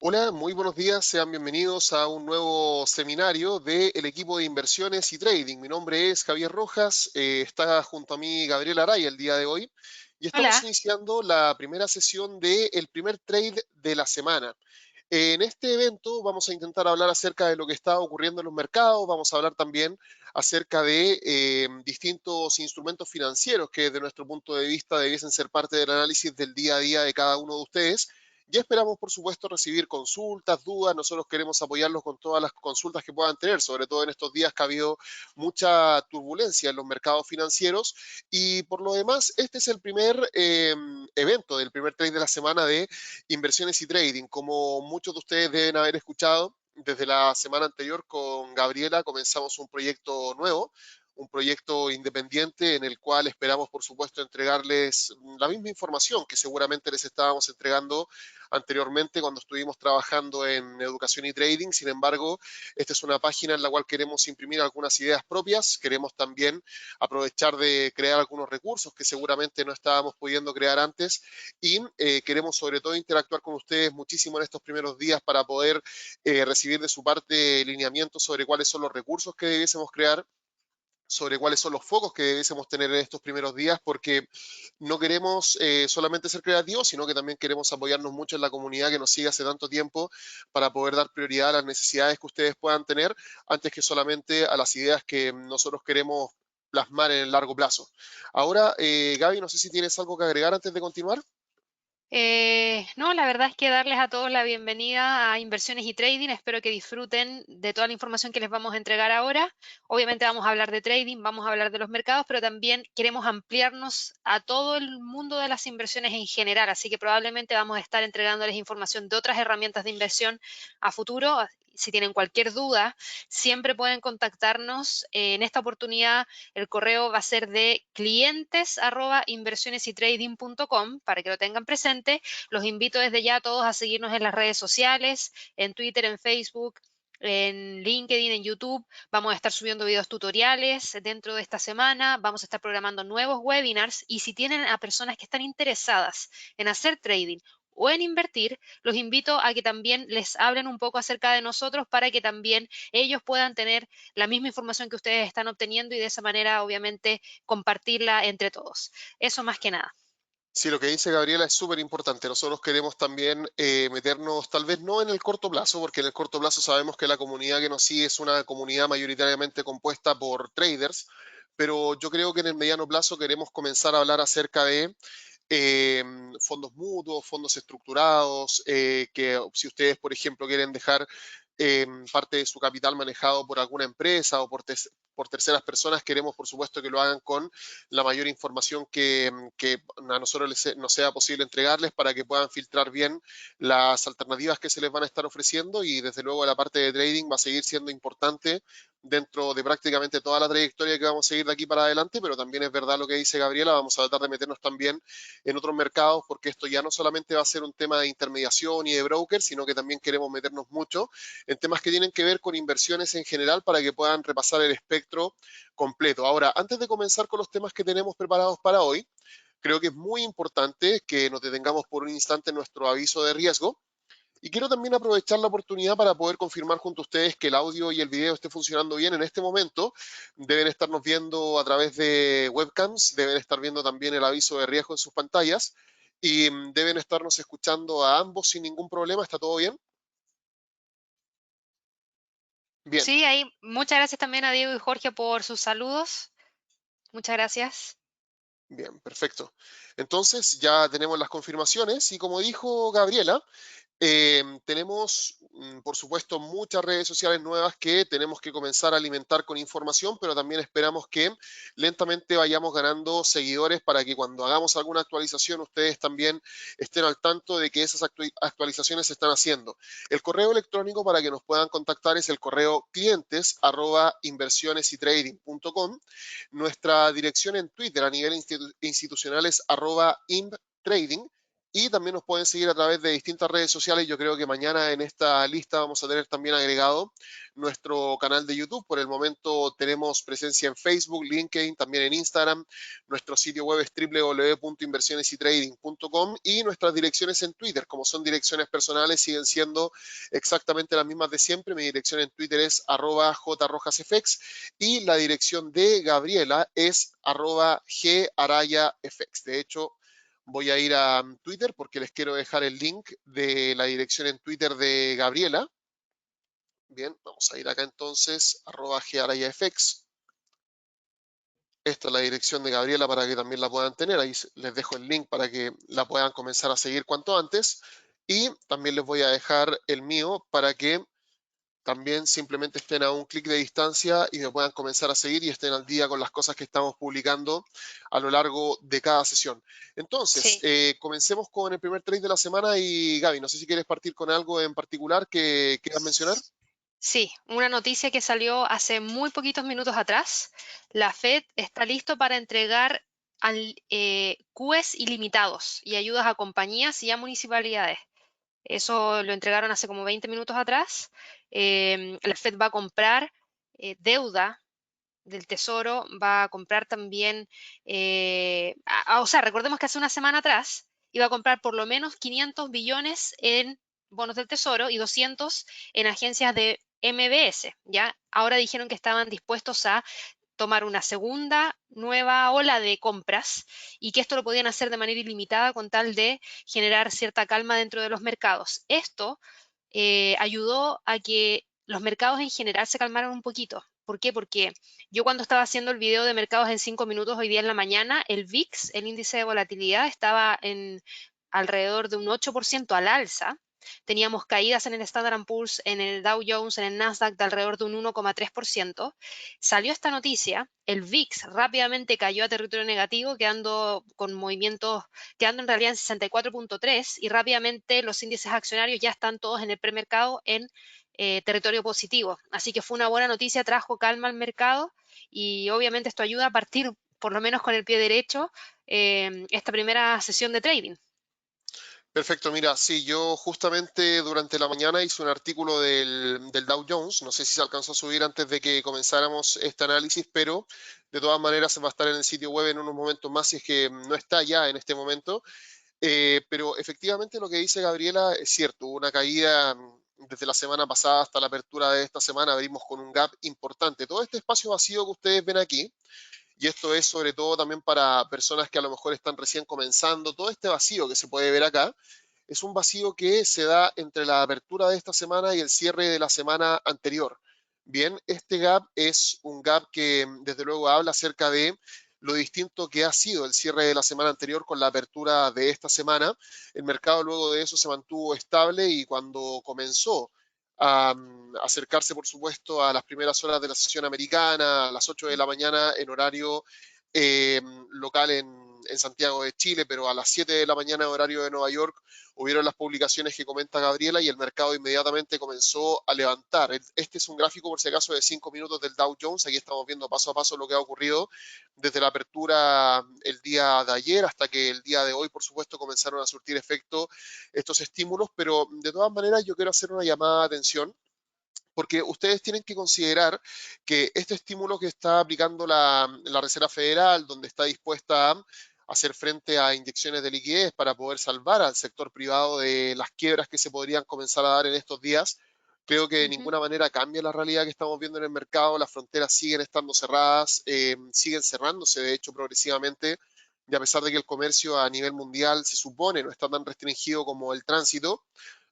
Hola, muy buenos días, sean bienvenidos a un nuevo seminario del equipo de inversiones y trading. Mi nombre es Javier Rojas, está junto a mí Gabriel Araya el día de hoy y estamos Hola. iniciando la primera sesión del primer trade de la semana. En este evento vamos a intentar hablar acerca de lo que está ocurriendo en los mercados, vamos a hablar también acerca de distintos instrumentos financieros que desde nuestro punto de vista debiesen ser parte del análisis del día a día de cada uno de ustedes. Ya esperamos, por supuesto, recibir consultas, dudas. Nosotros queremos apoyarlos con todas las consultas que puedan tener, sobre todo en estos días que ha habido mucha turbulencia en los mercados financieros. Y por lo demás, este es el primer evento del primer trade de la semana de inversiones y trading. Como muchos de ustedes deben haber escuchado, desde la semana anterior con Gabriela comenzamos un proyecto nuevo, un proyecto independiente en el cual esperamos, por supuesto, entregarles la misma información que seguramente les estábamos entregando anteriormente cuando estuvimos trabajando en educación y trading. Sin embargo, esta es una página en la cual queremos imprimir algunas ideas propias, queremos también aprovechar de crear algunos recursos que seguramente no estábamos pudiendo crear antes y queremos sobre todo interactuar con ustedes muchísimo en estos primeros días para poder recibir de su parte lineamientos sobre cuáles son los recursos que debiésemos crear, sobre cuáles son los focos que debiésemos tener en estos primeros días, porque no queremos solamente ser creativos, sino que también queremos apoyarnos mucho en la comunidad que nos sigue hace tanto tiempo para poder dar prioridad a las necesidades que ustedes puedan tener antes que solamente a las ideas que nosotros queremos plasmar en el largo plazo. Ahora, Gaby, no sé si tienes algo que agregar antes de continuar. No, la verdad es que darles a todos la bienvenida a Inversiones y Trading. Espero que disfruten de toda la información que les vamos a entregar ahora. Obviamente vamos a hablar de trading, vamos a hablar de los mercados, pero también queremos ampliarnos a todo el mundo de las inversiones en general. Así que probablemente vamos a estar entregándoles información de otras herramientas de inversión a futuro. Si tienen cualquier duda, siempre pueden contactarnos. En esta oportunidad el correo va a ser de clientes@inversionesytrading.com para que lo tengan presente. Los invito desde ya a todos a seguirnos en las redes sociales, en Twitter, en Facebook, en LinkedIn, en YouTube. Vamos a estar subiendo videos tutoriales dentro de esta semana. Vamos a estar programando nuevos webinars y si tienen a personas que están interesadas en hacer trading o en invertir, los invito a que también les hablen un poco acerca de nosotros para que también ellos puedan tener la misma información que ustedes están obteniendo y de esa manera, obviamente, compartirla entre todos. Eso más que nada. Sí, lo que dice Gabriela es súper importante. Nosotros queremos también meternos, tal vez no en el corto plazo, porque en el corto plazo sabemos que la comunidad que nos sigue es una comunidad mayoritariamente compuesta por traders, pero yo creo que en el mediano plazo queremos comenzar a hablar acerca de eh, fondos mutuos, fondos estructurados, que si ustedes, por ejemplo, quieren dejar parte de su capital manejado por alguna empresa o por terceras personas, queremos, por supuesto, que lo hagan con la mayor información que a nosotros nos sea posible entregarles para que puedan filtrar bien las alternativas que se les van a estar ofreciendo y desde luego la parte de trading va a seguir siendo importante dentro de prácticamente toda la trayectoria que vamos a seguir de aquí para adelante, pero también es verdad lo que dice Gabriela, vamos a tratar de meternos también en otros mercados, porque esto ya no solamente va a ser un tema de intermediación y de broker, sino que también queremos meternos mucho en temas que tienen que ver con inversiones en general para que puedan repasar el espectro completo. Ahora, antes de comenzar con los temas que tenemos preparados para hoy, creo que es muy importante que nos detengamos por un instante en nuestro aviso de riesgo. Y quiero también aprovechar la oportunidad para poder confirmar junto a ustedes que el audio y el video esté funcionando bien en este momento. Deben estarnos viendo a través de webcams, deben estar viendo también el aviso de riesgo en sus pantallas y deben estarnos escuchando a ambos sin ningún problema. ¿Está todo bien? Bien, Sí, ahí muchas gracias también a Diego y Jorge por sus saludos. Muchas gracias. bien, perfecto. Entonces ya tenemos las confirmaciones y como dijo Gabriela, tenemos, por supuesto, muchas redes sociales nuevas que tenemos que comenzar a alimentar con información, pero también esperamos que lentamente vayamos ganando seguidores para que cuando hagamos alguna actualización ustedes también estén al tanto de que esas actualizaciones se están haciendo. El correo electrónico para que nos puedan contactar es el correo clientes@inversionesytrading.com. Nuestra dirección en Twitter a nivel institucional es @imtrading Y también nos pueden seguir a través de distintas redes sociales. Yo creo que mañana en esta lista vamos a tener también agregado nuestro canal de YouTube. Por el momento tenemos presencia en Facebook, LinkedIn, también en Instagram. Nuestro sitio web es www.inversionesytrading.com y nuestras direcciones en Twitter, como son direcciones personales, siguen siendo exactamente las mismas de siempre. Mi dirección en Twitter es @jrojasfx y la dirección de Gabriela es @garayafx. De hecho, voy a ir a Twitter porque les quiero dejar el link de la dirección en Twitter de Gabriela. Bien, vamos a ir acá entonces, @garayafx. Esta es la dirección de Gabriela para que también la puedan tener. Ahí les dejo el link para que la puedan comenzar a seguir cuanto antes. Y también les voy a dejar el mío para que también simplemente estén a un clic de distancia y me puedan comenzar a seguir y estén al día con las cosas que estamos publicando a lo largo de cada sesión. Entonces, Sí. comencemos con el primer trade de la semana y Gaby, no sé si quieres partir con algo en particular que quieras mencionar. Sí, una noticia que salió hace muy poquitos minutos atrás. La Fed está listo para entregar QEs ilimitados y ayudas a compañías y a municipalidades. Eso lo entregaron hace como 20 minutos atrás. La Fed va a comprar deuda del Tesoro, va a comprar también, o sea, recordemos que hace una semana atrás iba a comprar por lo menos 500 billones en bonos del Tesoro y 200 en agencias de MBS, ¿ya? Ahora dijeron que estaban dispuestos a tomar una segunda nueva ola de compras y que esto lo podían hacer de manera ilimitada con tal de generar cierta calma dentro de los mercados. Esto ayudó a que los mercados en general se calmaran un poquito. ¿Por qué? Porque yo cuando estaba haciendo el video de mercados en 5 minutos hoy día en la mañana, el VIX, el índice de volatilidad, estaba en alrededor de un 8% al alza. Teníamos caídas en el Standard Poor's, en el Dow Jones, en el Nasdaq de alrededor de un 1,3%. Salió esta noticia, el VIX rápidamente cayó a territorio negativo, quedando con movimientos, quedando en realidad en 64,3 y rápidamente los índices accionarios ya están todos en el premercado en territorio positivo. Así que fue una buena noticia, trajo calma al mercado y obviamente esto ayuda a partir, por lo menos con el pie derecho, esta primera sesión de trading. Perfecto, mira, sí, yo justamente durante la mañana hice un artículo del Dow Jones, no sé si se alcanzó a subir antes de que comenzáramos este análisis, pero de todas maneras va a estar en el sitio web en unos momentos más si es que no está ya en este momento. Pero efectivamente lo que dice Gabriela es cierto, hubo una caída desde la semana pasada hasta la apertura de esta semana, abrimos con un gap importante. Todo este espacio vacío que ustedes ven aquí, y esto es sobre todo también para personas que a lo mejor están recién comenzando, todo este vacío que se puede ver acá, es un vacío que se da entre la apertura de esta semana y el cierre de la semana anterior. Bien, este gap es un gap que desde luego habla acerca de lo distinto que ha sido el cierre de la semana anterior con la apertura de esta semana. El mercado luego de eso se mantuvo estable y cuando comenzó a acercarse, por supuesto, a las primeras horas de la sesión americana, a las 8 de la mañana en horario eh, local en Santiago de Chile, pero a las 7 de la mañana en horario de Nueva York, hubieron las publicaciones que comenta Gabriela y el mercado inmediatamente comenzó a levantar. Este es un gráfico, por si acaso, de 5 minutos del Dow Jones. Aquí estamos viendo paso a paso lo que ha ocurrido desde la apertura el día de ayer hasta que el día de hoy, por supuesto, comenzaron a surtir efecto estos estímulos, pero de todas maneras yo quiero hacer una llamada de atención porque ustedes tienen que considerar que este estímulo que está aplicando la Reserva Federal, donde está dispuesta a hacer frente a inyecciones de liquidez para poder salvar al sector privado de las quiebras que se podrían comenzar a dar en estos días, creo que de Ujú. ninguna manera cambia la realidad que estamos viendo en el mercado. Las fronteras siguen estando cerradas, siguen cerrándose, de hecho, progresivamente. Y a pesar de que el comercio a nivel mundial se supone no está tan restringido como el tránsito,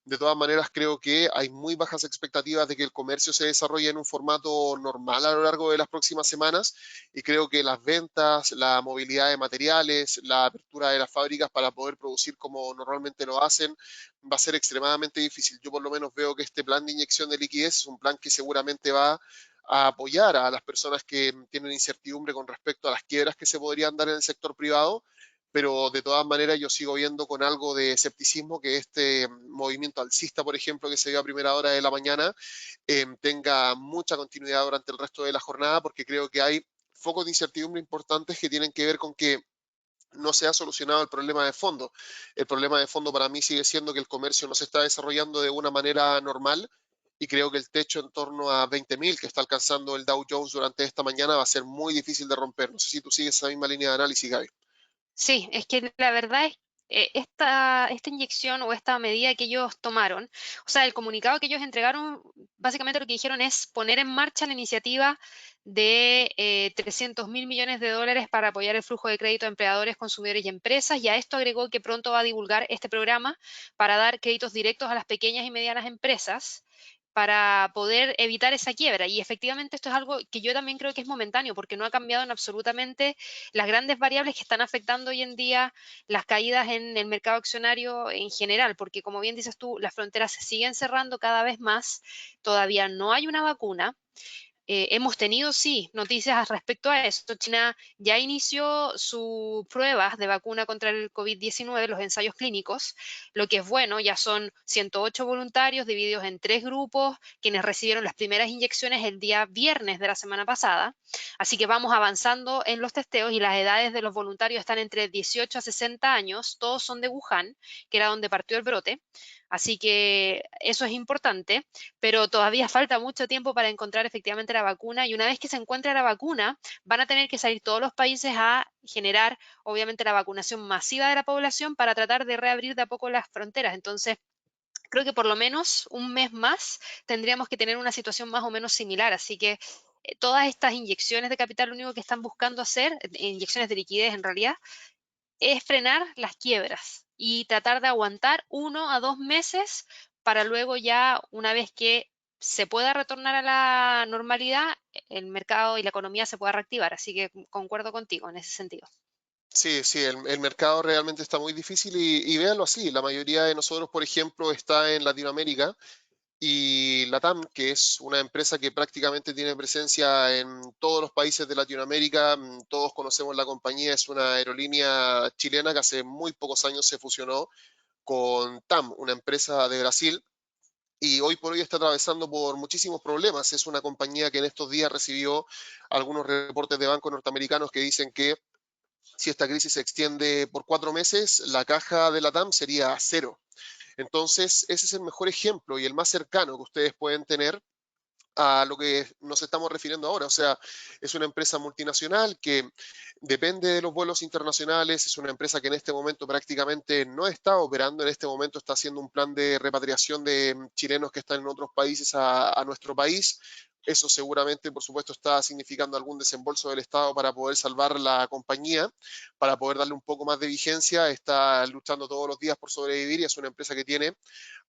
de todas maneras, creo que hay muy bajas expectativas de que el comercio se desarrolle en un formato normal a lo largo de las próximas semanas y creo que las ventas, la movilidad de materiales, la apertura de las fábricas para poder producir como normalmente lo hacen va a ser extremadamente difícil. Yo por lo menos veo que este plan de inyección de liquidez es un plan que seguramente va a apoyar a las personas que tienen incertidumbre con respecto a las quiebras que se podrían dar en el sector privado, pero de todas maneras yo sigo viendo con algo de escepticismo que este movimiento alcista, por ejemplo, que se dio a primera hora de la mañana, tenga mucha continuidad durante el resto de la jornada, porque creo que hay focos de incertidumbre importantes que tienen que ver con que no se ha solucionado el problema de fondo. El problema de fondo para mí sigue siendo que el comercio no se está desarrollando de una manera normal y creo que el techo en torno a 20.000 que está alcanzando el Dow Jones durante esta mañana va a ser muy difícil de romper. No sé si tú sigues esa misma línea de análisis, Gaby. Sí, es que la verdad es esta inyección o esta medida que ellos tomaron, o sea, el comunicado que ellos entregaron, básicamente lo que dijeron es poner en marcha la iniciativa de 300.000 millones de dólares para apoyar el flujo de crédito a empleadores, consumidores y empresas, y a esto agregó que pronto va a divulgar este programa para dar créditos directos a las pequeñas y medianas empresas para poder evitar esa quiebra. Y efectivamente esto es algo que yo también creo que es momentáneo, porque no ha cambiado en absolutamente las grandes variables que están afectando hoy en día las caídas en el mercado accionario en general, porque como bien dices tú, las fronteras se siguen cerrando cada vez más, todavía no hay una vacuna. Hemos tenido, sí, noticias respecto a esto. China ya inició sus pruebas de vacuna contra el COVID-19, los ensayos clínicos. Lo que es bueno, ya son 108 voluntarios divididos en 3 grupos, quienes recibieron las primeras inyecciones el día viernes de la semana pasada. Así que vamos avanzando en los testeos y las edades de los voluntarios están entre 18 a 60 años. Todos son de Wuhan, que era donde partió el brote. Así que eso es importante, pero todavía falta mucho tiempo para encontrar efectivamente la vacuna y una vez que se encuentre la vacuna, van a tener que salir todos los países a generar obviamente la vacunación masiva de la población para tratar de reabrir de a poco las fronteras. Entonces, creo que por lo menos un mes más tendríamos que tener una situación más o menos similar. Así que todas estas inyecciones de capital, lo único que están buscando hacer, inyecciones de liquidez en realidad, es frenar las quiebras y tratar de aguantar 1 a 2 meses para luego ya, una vez que se pueda retornar a la normalidad, el mercado y la economía se pueda reactivar. Así que concuerdo contigo en ese sentido. Sí, sí, el mercado realmente está muy difícil y véanlo así. La mayoría de nosotros, por ejemplo, está en Latinoamérica. Y LATAM, que es una empresa que prácticamente tiene presencia en todos los países de Latinoamérica, todos conocemos la compañía, es una aerolínea chilena que hace muy pocos años se fusionó con TAM, una empresa de Brasil, y hoy por hoy está atravesando por muchísimos problemas. Es una compañía que en estos días recibió algunos reportes de bancos norteamericanos que dicen que si esta crisis se extiende por 4 meses, la caja de LATAM sería cero. Entonces, ese es el mejor ejemplo y el más cercano que ustedes pueden tener a lo que nos estamos refiriendo ahora. O sea, es una empresa multinacional que depende de los vuelos internacionales, es una empresa que en este momento prácticamente no está operando, en este momento está haciendo un plan de repatriación de chilenos que están en otros países a nuestro país. Eso seguramente, por supuesto, está significando algún desembolso del Estado para poder salvar la compañía, para poder darle un poco más de vigencia. Está luchando todos los días por sobrevivir y es una empresa que tiene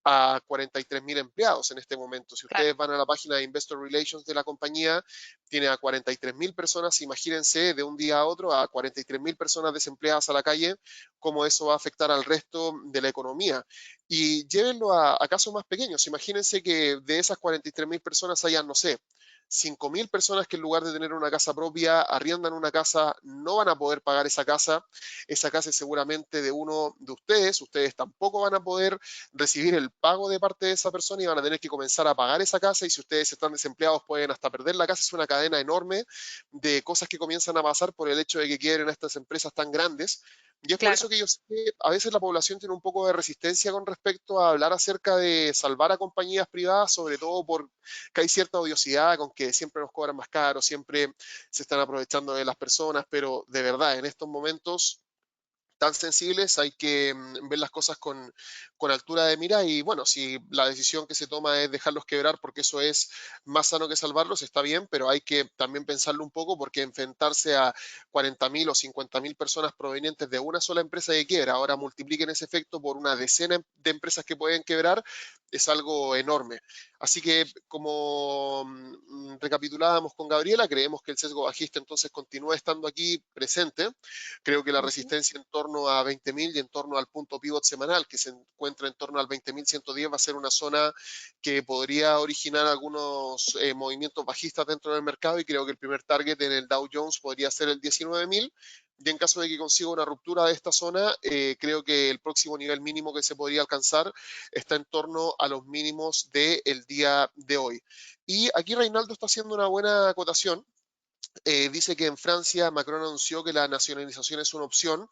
a 43.000 empleados en este momento. Si Claro. ustedes van a la página de Investor Relations de la compañía, tiene a 43.000 personas. Imagínense de un día a otro a 43.000 personas desempleadas a la calle, cómo eso va a afectar al resto de la economía. Y llévenlo a casos más pequeños. Imagínense que de esas 43.000 personas hayan, no sé, 5.000 personas que en lugar de tener una casa propia, arriendan una casa, no van a poder pagar esa casa es seguramente de uno de ustedes tampoco van a poder recibir el pago de parte de esa persona y van a tener que comenzar a pagar esa casa y si ustedes están desempleados pueden hasta perder la casa. Es una cadena enorme de cosas que comienzan a pasar por el hecho de que quieren estas empresas tan grandes. Y es por Claro. eso que yo sé que a veces la población tiene un poco de resistencia con respecto a hablar acerca de salvar a compañías privadas, sobre todo porque hay cierta odiosidad con que siempre nos cobran más caro, siempre se están aprovechando de las personas, pero de verdad, en estos momentos tan sensibles, hay que ver las cosas con altura de mira y bueno, si la decisión que se toma es dejarlos quebrar porque eso es más sano que salvarlos, está bien, pero hay que también pensarlo un poco porque enfrentarse a 40.000 o 50.000 personas provenientes de una sola empresa que quiebra, ahora multipliquen ese efecto por una decena de empresas que pueden quebrar, es algo enorme. Así que como recapitulábamos con Gabriela, creemos que el sesgo bajista entonces continúa estando aquí presente. Creo que la Ujú. resistencia en torno a 20.000 y en torno al punto pivot semanal, que se encuentra en torno al 20.110, va a ser una zona que podría originar algunos movimientos bajistas dentro del mercado y creo que el primer target en el Dow Jones podría ser el 19.000. Y en caso de que consiga una ruptura de esta zona, creo que el próximo nivel mínimo que se podría alcanzar está en torno a los mínimos del día de hoy. Y aquí Reinaldo está haciendo una buena acotación Dice que en Francia Macron anunció que la nacionalización es una opción,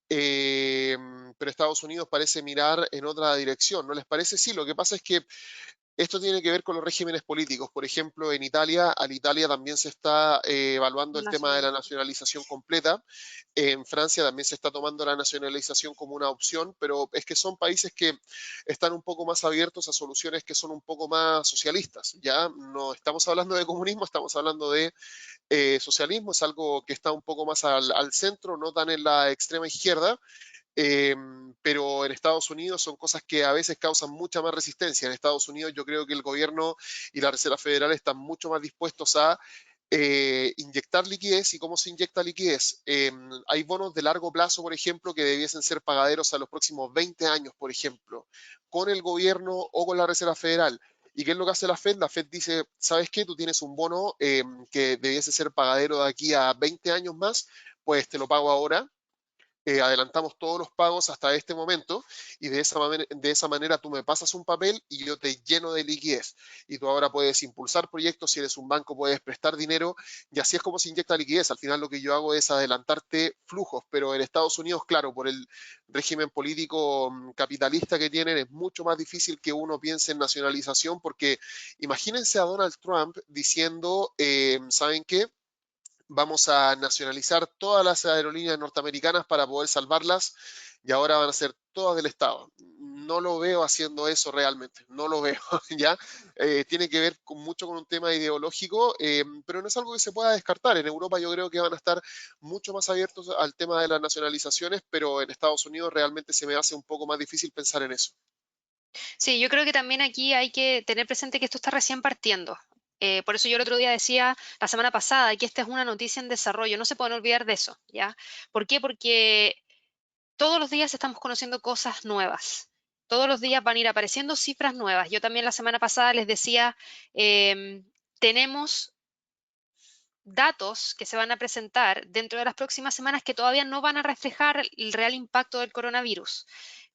eh, pero Estados Unidos parece mirar en otra dirección. ¿No les parece? Sí, lo que pasa es que esto tiene que ver con los regímenes políticos. Por ejemplo, en Italia, al Italia también se está evaluando el tema de la Nacionalización. nacionalización completa. En Francia también se está tomando la nacionalización como una opción, pero es que son países que están un poco más abiertos a soluciones que son un poco más socialistas. Ya no estamos hablando de comunismo, estamos hablando de socialismo. Es algo que está un poco más al centro, no tan en la extrema izquierda, eh, pero en Estados Unidos son cosas que a veces causan mucha más resistencia. En Estados Unidos yo creo que el gobierno y la Reserva Federal están mucho más dispuestos a inyectar liquidez. ¿Y cómo se inyecta liquidez? Hay bonos de largo plazo, por ejemplo, que debiesen ser pagaderos a los próximos 20 años, por ejemplo, con el gobierno o con la Reserva Federal. ¿Y qué es lo que hace la Fed? La Fed dice, ¿sabes qué? Tú tienes un bono que debiese ser pagadero de aquí a 20 años más, pues te lo pago ahora. Adelantamos todos los pagos hasta este momento y de esa manera tú me pasas un papel y yo te lleno de liquidez. Y tú ahora puedes impulsar proyectos, si eres un banco puedes prestar dinero y así es como se inyecta liquidez. Al final lo que yo hago es adelantarte flujos, pero en Estados Unidos, claro, por el régimen político capitalista que tienen, es mucho más difícil que uno piense en nacionalización porque imagínense a Donald Trump diciendo, ¿saben qué? Vamos a nacionalizar todas las aerolíneas norteamericanas para poder salvarlas y ahora van a ser todas del Estado. No lo veo haciendo eso realmente, no lo veo, ¿ya? Tiene que ver mucho con un tema ideológico, pero no es algo que se pueda descartar. En Europa yo creo que van a estar mucho más abiertos al tema de las nacionalizaciones, pero en Estados Unidos realmente se me hace un poco más difícil pensar en eso. Sí, yo creo que también aquí hay que tener presente que esto está recién partiendo. Por eso yo el otro día decía, la semana pasada, que esta es una noticia en desarrollo. No se pueden olvidar de eso, ¿ya? ¿Por qué? Porque todos los días estamos conociendo cosas nuevas. Todos los días van a ir apareciendo cifras nuevas. Yo también la semana pasada les decía, tenemos datos que se van a presentar dentro de las próximas semanas que todavía no van a reflejar el real impacto del coronavirus.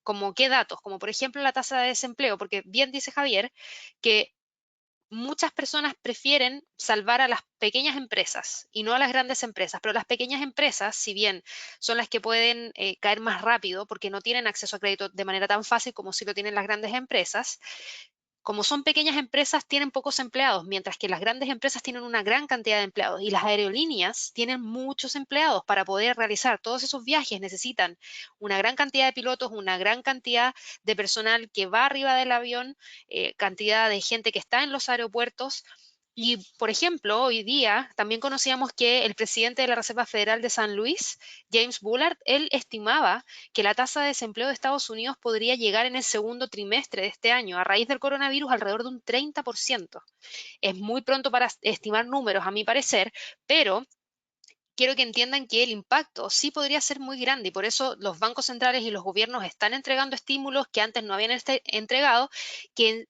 ¿Como qué datos? Como por ejemplo la tasa de desempleo, porque bien dice Javier que muchas personas prefieren salvar a las pequeñas empresas y no a las grandes empresas, pero las pequeñas empresas, si bien son las que pueden caer más rápido porque no tienen acceso a crédito de manera tan fácil como si lo tienen las grandes empresas, como son pequeñas empresas, tienen pocos empleados, mientras que las grandes empresas tienen una gran cantidad de empleados y las aerolíneas tienen muchos empleados. Para poder realizar todos esos viajes necesitan una gran cantidad de pilotos, una gran cantidad de personal que va arriba del avión, cantidad de gente que está en los aeropuertos. Y, por ejemplo, hoy día también conocíamos que el presidente de la Reserva Federal de San Luis, James Bullard, él estimaba que la tasa de desempleo de Estados Unidos podría llegar en el segundo trimestre de este año, a raíz del coronavirus, alrededor de un 30%. Es muy pronto para estimar números, a mi parecer, pero quiero que entiendan que el impacto sí podría ser muy grande y por eso los bancos centrales y los gobiernos están entregando estímulos que antes no habían entregado, que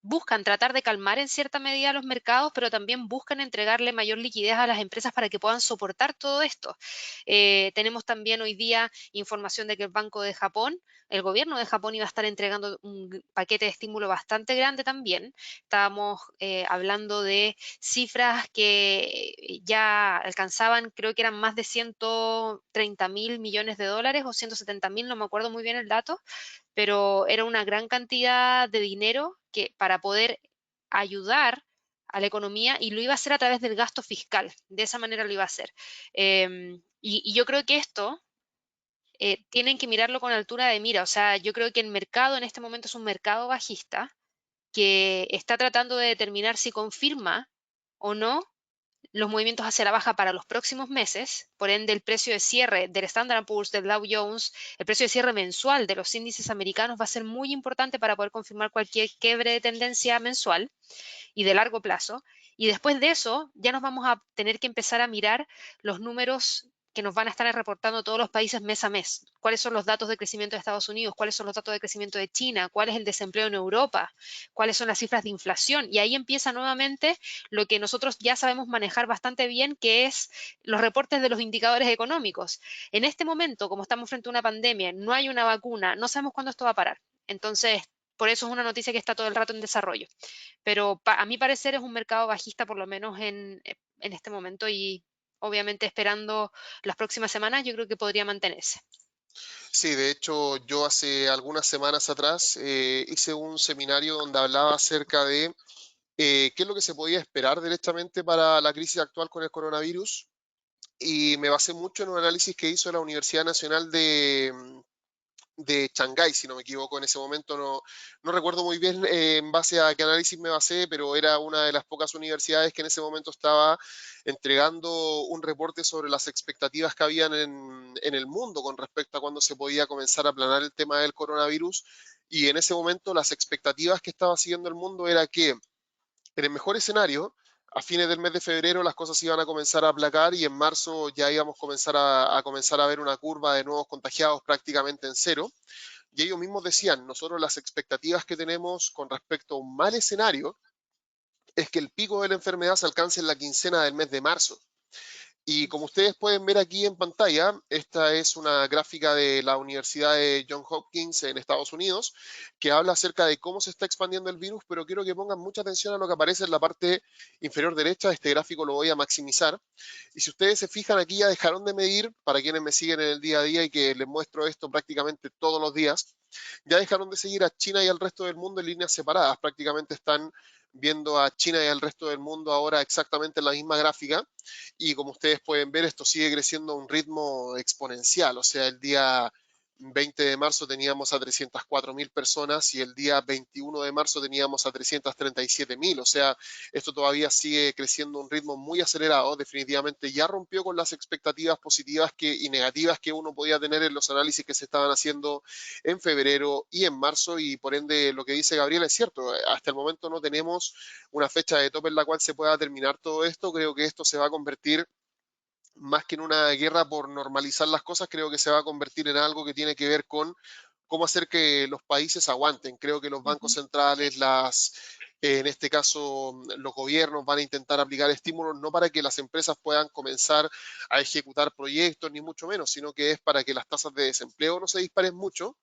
buscan tratar de calmar en cierta medida los mercados, pero también buscan entregarle mayor liquidez a las empresas para que puedan soportar todo esto. Tenemos también hoy día información de que el Banco de Japón, el gobierno de Japón iba a estar entregando un paquete de estímulo bastante grande también. Estábamos hablando de cifras que ya alcanzaban, creo que eran más de 130.000 millones de dólares o 170.000, no me acuerdo muy bien el dato, pero era una gran cantidad de dinero que para poder ayudar a la economía y lo iba a hacer a través del gasto fiscal. De esa manera lo iba a hacer. Y yo creo que esto tienen que mirarlo con altura de mira. O sea, yo creo que el mercado en este momento es un mercado bajista que está tratando de determinar si confirma o no los movimientos hacia la baja para los próximos meses, por ende el precio de cierre del Standard Poor's, del Dow Jones, el precio de cierre mensual de los índices americanos va a ser muy importante para poder confirmar cualquier quiebre de tendencia mensual y de largo plazo. Y después de eso, ya nos vamos a tener que empezar a mirar los números que nos van a estar reportando todos los países mes a mes. ¿Cuáles son los datos de crecimiento de Estados Unidos? ¿Cuáles son los datos de crecimiento de China? ¿Cuál es el desempleo en Europa? ¿Cuáles son las cifras de inflación? Y ahí empieza nuevamente lo que nosotros ya sabemos manejar bastante bien, que es los reportes de los indicadores económicos. En este momento, como estamos frente a una pandemia, no hay una vacuna, no sabemos cuándo esto va a parar. Entonces, por eso es una noticia que está todo el rato en desarrollo. Pero a mi parecer es un mercado bajista, por lo menos en este momento y obviamente esperando las próximas semanas, yo creo que podría mantenerse. Sí, de hecho, yo hace algunas semanas atrás hice un seminario donde hablaba acerca de qué es lo que se podía esperar directamente para la crisis actual con el coronavirus y me basé mucho en un análisis que hizo la Universidad Nacional de Shanghái, si no me equivoco, en ese momento no recuerdo muy bien en base a qué análisis me basé, pero era una de las pocas universidades que en ese momento estaba entregando un reporte sobre las expectativas que habían en el mundo con respecto a cuándo se podía comenzar a aplanar el tema del coronavirus. Y en ese momento las expectativas que estaba siguiendo el mundo era que en el mejor escenario, a fines del mes de febrero las cosas iban a comenzar a aplacar y en marzo ya íbamos a comenzar a ver una curva de nuevos contagiados prácticamente en cero. Y ellos mismos decían, nosotros las expectativas que tenemos con respecto a un mal escenario es que el pico de la enfermedad se alcance en la quincena del mes de marzo. Y como ustedes pueden ver aquí en pantalla, esta es una gráfica de la Universidad de Johns Hopkins en Estados Unidos, que habla acerca de cómo se está expandiendo el virus, pero quiero que pongan mucha atención a lo que aparece en la parte inferior derecha. Este gráfico lo voy a maximizar. Y si ustedes se fijan aquí, ya dejaron de medir, para quienes me siguen en el día a día y que les muestro esto prácticamente todos los días, ya dejaron de seguir a China y al resto del mundo en líneas separadas. Prácticamente están viendo a China y al resto del mundo ahora exactamente en la misma gráfica. Y como ustedes pueden ver, esto sigue creciendo a un ritmo exponencial. O sea, el día 20 de marzo teníamos a 304.000 personas y el día 21 de marzo teníamos a 337.000. O sea, esto todavía sigue creciendo a un ritmo muy acelerado. Definitivamente ya rompió con las expectativas positivas y negativas que uno podía tener en los análisis que se estaban haciendo en febrero y en marzo. Y por ende, lo que dice Gabriel es cierto. Hasta el momento no tenemos una fecha de tope en la cual se pueda terminar todo esto. Creo que esto se va a convertir más que en una guerra por normalizar las cosas, creo que se va a convertir en algo que tiene que ver con cómo hacer que los países aguanten. Creo que los bancos Ujú. Sí. centrales, en este caso los gobiernos van a intentar aplicar estímulos no para que las empresas puedan comenzar a ejecutar proyectos, ni mucho menos, sino que es para que las tasas de desempleo no se disparen mucho,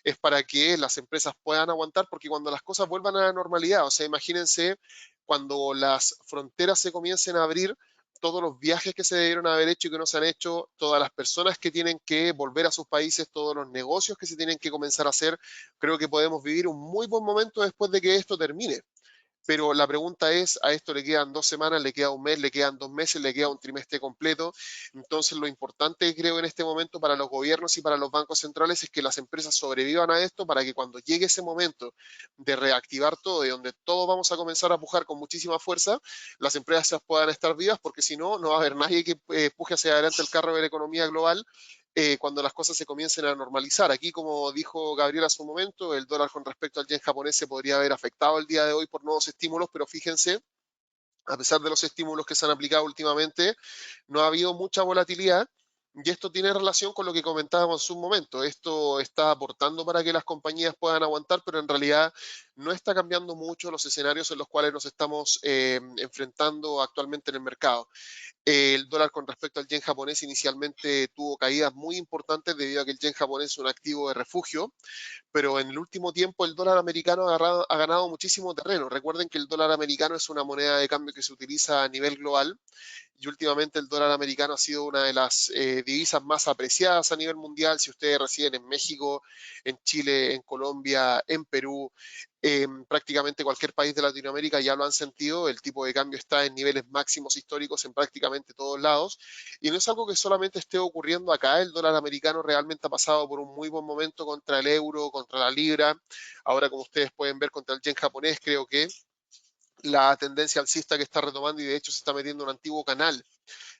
es para que las empresas puedan aguantar, porque cuando las cosas vuelvan a la normalidad, o sea, imagínense cuando las fronteras se comiencen a abrir, todos los viajes que se debieron haber hecho y que no se han hecho, todas las personas que tienen que volver a sus países, todos los negocios que se tienen que comenzar a hacer, creo que podemos vivir un muy buen momento después de que esto termine. Pero la pregunta es, a esto le quedan 2 semanas, le queda un mes, le quedan 2 meses, le queda un trimestre completo. Entonces, lo importante creo en este momento para los gobiernos y para los bancos centrales es que las empresas sobrevivan a esto para que cuando llegue ese momento de reactivar todo y donde todos vamos a comenzar a pujar con muchísima fuerza, las empresas puedan estar vivas, porque si no, no va a haber nadie que puje hacia adelante el carro de la economía global cuando las cosas se comiencen a normalizar. Aquí, como dijo Gabriel hace un momento, el dólar con respecto al yen japonés se podría haber afectado el día de hoy por nuevos estímulos, pero fíjense, a pesar de los estímulos que se han aplicado últimamente, no ha habido mucha volatilidad. Y esto tiene relación con lo que comentábamos hace un momento. Esto está aportando para que las compañías puedan aguantar, pero en realidad no está cambiando mucho los escenarios en los cuales nos estamos enfrentando actualmente en el mercado. El dólar con respecto al yen japonés inicialmente tuvo caídas muy importantes debido a que el yen japonés es un activo de refugio, pero en el último tiempo el dólar americano ha ganado muchísimo terreno. Recuerden que el dólar americano es una moneda de cambio que se utiliza a nivel global y últimamente el dólar americano ha sido una de las divisas más apreciadas a nivel mundial. Si ustedes residen en México, en Chile, en Colombia, en Perú, prácticamente cualquier país de Latinoamérica ya lo han sentido, el tipo de cambio está en niveles máximos históricos en prácticamente todos lados y no es algo que solamente esté ocurriendo acá, el dólar americano realmente ha pasado por un muy buen momento contra el euro, contra la libra, ahora como ustedes pueden ver contra el yen japonés, creo que la tendencia alcista que está retomando y de hecho se está metiendo en un antiguo canal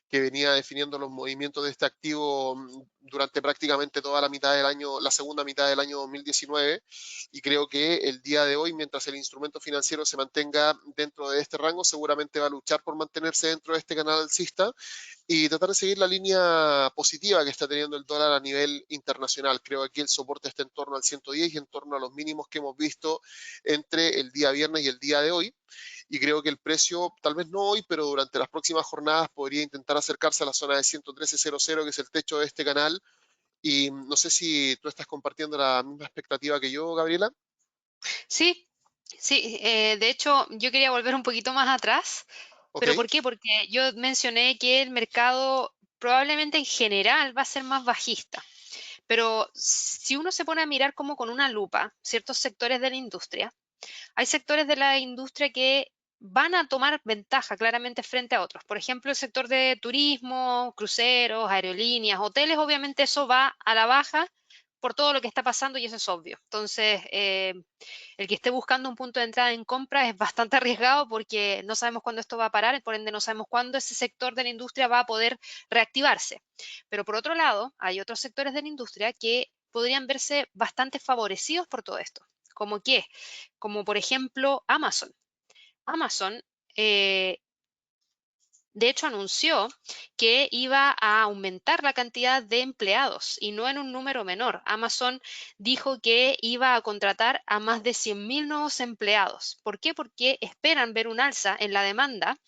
que venía definiendo los movimientos de este activo durante prácticamente toda la mitad del año, la segunda mitad del año 2019, y creo que el día de hoy, mientras el instrumento financiero se mantenga dentro de este rango, seguramente va a luchar por mantenerse dentro de este canal alcista y tratar de seguir la línea positiva que está teniendo el dólar a nivel internacional. Creo que aquí el soporte está en torno al 110 y en torno a los mínimos que hemos visto entre el día viernes y el día de hoy. Y creo que el precio, tal vez no hoy, pero durante las próximas jornadas podría intentar acercarse a la zona de 113.00, que es el techo de este canal. Y no sé si tú estás compartiendo la misma expectativa que yo, Gabriela. Sí, sí, de hecho, yo quería volver un poquito más atrás. ¿ok? ¿Pero por qué? Porque yo mencioné que el mercado probablemente en general va a ser más bajista. Pero si uno se pone a mirar como con una lupa ciertos sectores de la industria, hay sectores de la industria que van a tomar ventaja claramente frente a otros. Por ejemplo, el sector de turismo, cruceros, aerolíneas, hoteles, obviamente eso va a la baja por todo lo que está pasando y eso es obvio. Entonces, el que esté buscando un punto de entrada en compra es bastante arriesgado porque no sabemos cuándo esto va a parar, por ende no sabemos cuándo ese sector de la industria va a poder reactivarse. Pero por otro lado, hay otros sectores de la industria que podrían verse bastante favorecidos por todo esto. ¿Cómo qué? Como por ejemplo Amazon. Amazon de hecho, anunció que iba a aumentar la cantidad de empleados y no en un número menor. Amazon dijo que iba a contratar a más de 100.000 nuevos empleados. ¿Por qué? Porque esperan ver un alza en la demanda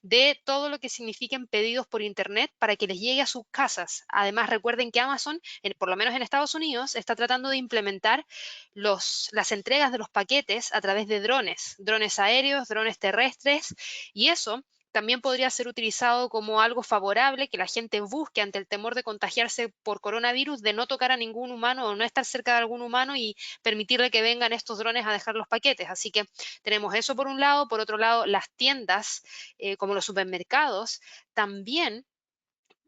de todo lo que signifiquen pedidos por Internet para que les llegue a sus casas. Además, recuerden que Amazon, por lo menos en Estados Unidos, está tratando de implementar las entregas de los paquetes a través de drones, drones aéreos, drones terrestres, y eso también podría ser utilizado como algo favorable que la gente busque ante el temor de contagiarse por coronavirus, de no tocar a ningún humano o no estar cerca de algún humano y permitirle que vengan estos drones a dejar los paquetes. Así que tenemos eso por un lado. Por otro lado, las tiendas, como los supermercados, también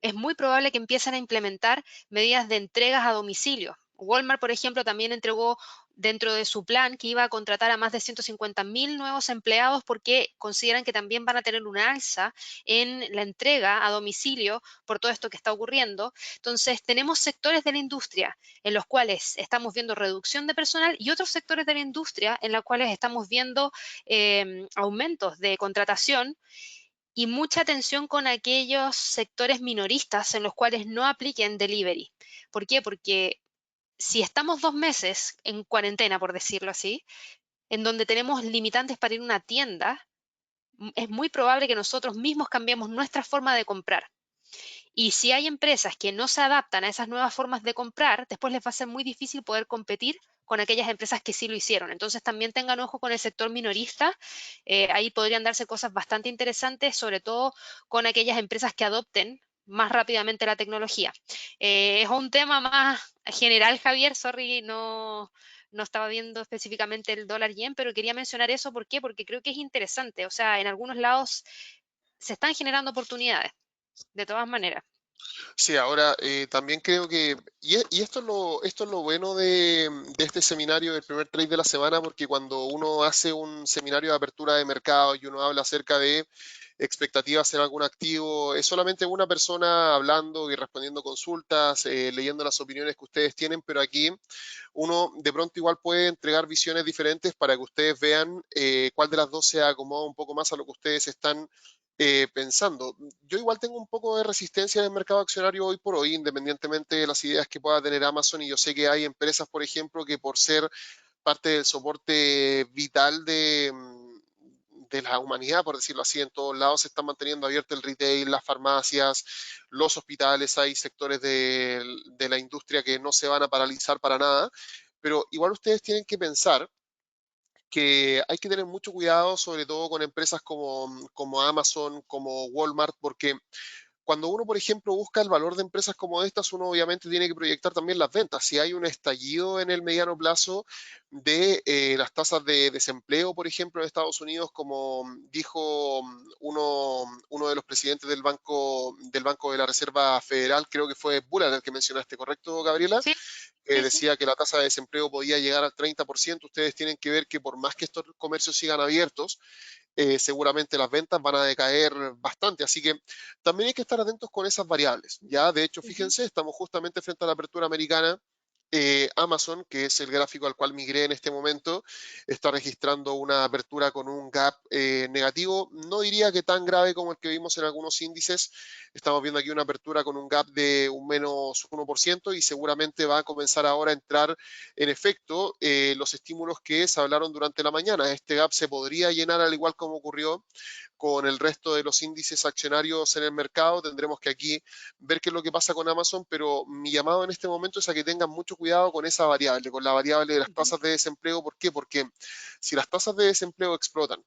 es muy probable que empiecen a implementar medidas de entregas a domicilio. Walmart, por ejemplo, también entregó dentro de su plan que iba a contratar a más de 150.000 nuevos empleados porque consideran que también van a tener una alza en la entrega a domicilio por todo esto que está ocurriendo. Entonces, tenemos sectores de la industria en los cuales estamos viendo reducción de personal y otros sectores de la industria en los cuales estamos viendo aumentos de contratación y mucha atención con aquellos sectores minoristas en los cuales no apliquen delivery. ¿Por qué? Porque si estamos 2 meses en cuarentena, por decirlo así, en donde tenemos limitantes para ir a una tienda, es muy probable que nosotros mismos cambiemos nuestra forma de comprar. Y si hay empresas que no se adaptan a esas nuevas formas de comprar, después les va a ser muy difícil poder competir con aquellas empresas que sí lo hicieron. Entonces también tengan ojo con el sector minorista. Ahí podrían darse cosas bastante interesantes, sobre todo con aquellas empresas que adopten más rápidamente la tecnología. Es un tema más general, Javier, sorry, no estaba viendo específicamente el dólar yen, pero quería mencionar eso. ¿Por qué? Porque creo que es interesante. O sea, en algunos lados se están generando oportunidades, de todas maneras. Sí, ahora también creo que, y esto es lo bueno de este seminario del primer trade de la semana, porque cuando uno hace un seminario de apertura de mercado y uno habla acerca de expectativas en algún activo, es solamente una persona hablando y respondiendo consultas, leyendo las opiniones que ustedes tienen, pero aquí uno de pronto igual puede entregar visiones diferentes para que ustedes vean cuál de las dos se acomoda un poco más a lo que ustedes están pensando. Yo igual tengo un poco de resistencia en el mercado accionario hoy por hoy, independientemente de las ideas que pueda tener Amazon, y yo sé que hay empresas, por ejemplo, que por ser parte del soporte vital de la humanidad, por decirlo así, en todos lados se están manteniendo abierto el retail, las farmacias, los hospitales, hay sectores de la industria que no se van a paralizar para nada, pero igual ustedes tienen que pensar que hay que tener mucho cuidado, sobre todo con empresas como Amazon, como Walmart, porque cuando uno, por ejemplo, busca el valor de empresas como estas, uno obviamente tiene que proyectar también las ventas. Si hay un estallido en el mediano plazo de las tasas de desempleo, por ejemplo, en Estados Unidos, como dijo uno de los presidentes del Banco de la Reserva Federal, creo que fue Bullard el que mencionaste, ¿correcto, Gabriela? Sí, sí, sí. Decía que la tasa de desempleo podía llegar al 30%. Ustedes tienen que ver que por más que estos comercios sigan abiertos, seguramente las ventas van a decaer bastante. Así que también hay que estar atentos con esas variables. Ya, de hecho, Ujú. fíjense, estamos justamente frente a la apertura americana. Amazon, que es el gráfico al cual migré en este momento, está registrando una apertura con un gap negativo. No diría que tan grave como el que vimos en algunos índices. Estamos viendo aquí una apertura con un gap de un menos 1% y seguramente va a comenzar ahora a entrar en efecto los estímulos que se hablaron durante la mañana. Este gap se podría llenar al igual como ocurrió con el resto de los índices accionarios en el mercado. Tendremos que aquí ver qué es lo que pasa con Amazon, pero mi llamado en este momento es a que tengan mucho cuidado con esa variable, con la variable de las Ujú. tasas de desempleo. ¿Por qué? Porque si las tasas de desempleo explotan,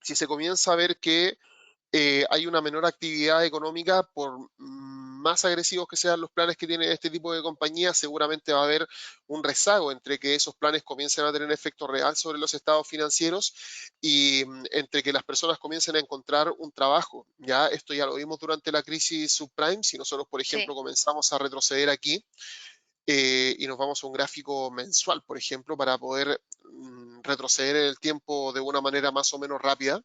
si se comienza a ver que hay una menor actividad económica por más agresivos que sean los planes que tienen este tipo de compañías, seguramente va a haber un rezago entre que esos planes comiencen a tener efecto real sobre los estados financieros y entre que las personas comiencen a encontrar un trabajo. Ya esto ya lo vimos durante la crisis subprime, si nosotros, por ejemplo, Sí. comenzamos a retroceder aquí y nos vamos a un gráfico mensual, por ejemplo, para poder retroceder en el tiempo de una manera más o menos rápida.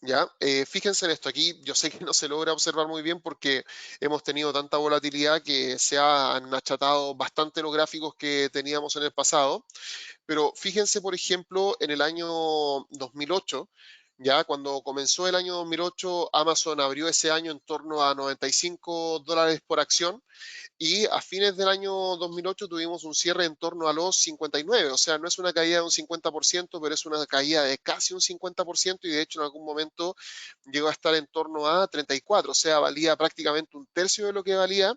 ¿Ya? Fíjense en esto, aquí yo sé que no se logra observar muy bien porque hemos tenido tanta volatilidad que se han achatado bastante los gráficos que teníamos en el pasado, pero fíjense, por ejemplo, en el año 2008, ya cuando comenzó el año 2008, Amazon abrió ese año en torno a $95 por acción y a fines del año 2008 tuvimos un cierre en torno a los 59, o sea, no es una caída de un 50%, pero es una caída de casi un 50% y de hecho en algún momento llegó a estar en torno a 34, o sea, valía prácticamente un tercio de lo que valía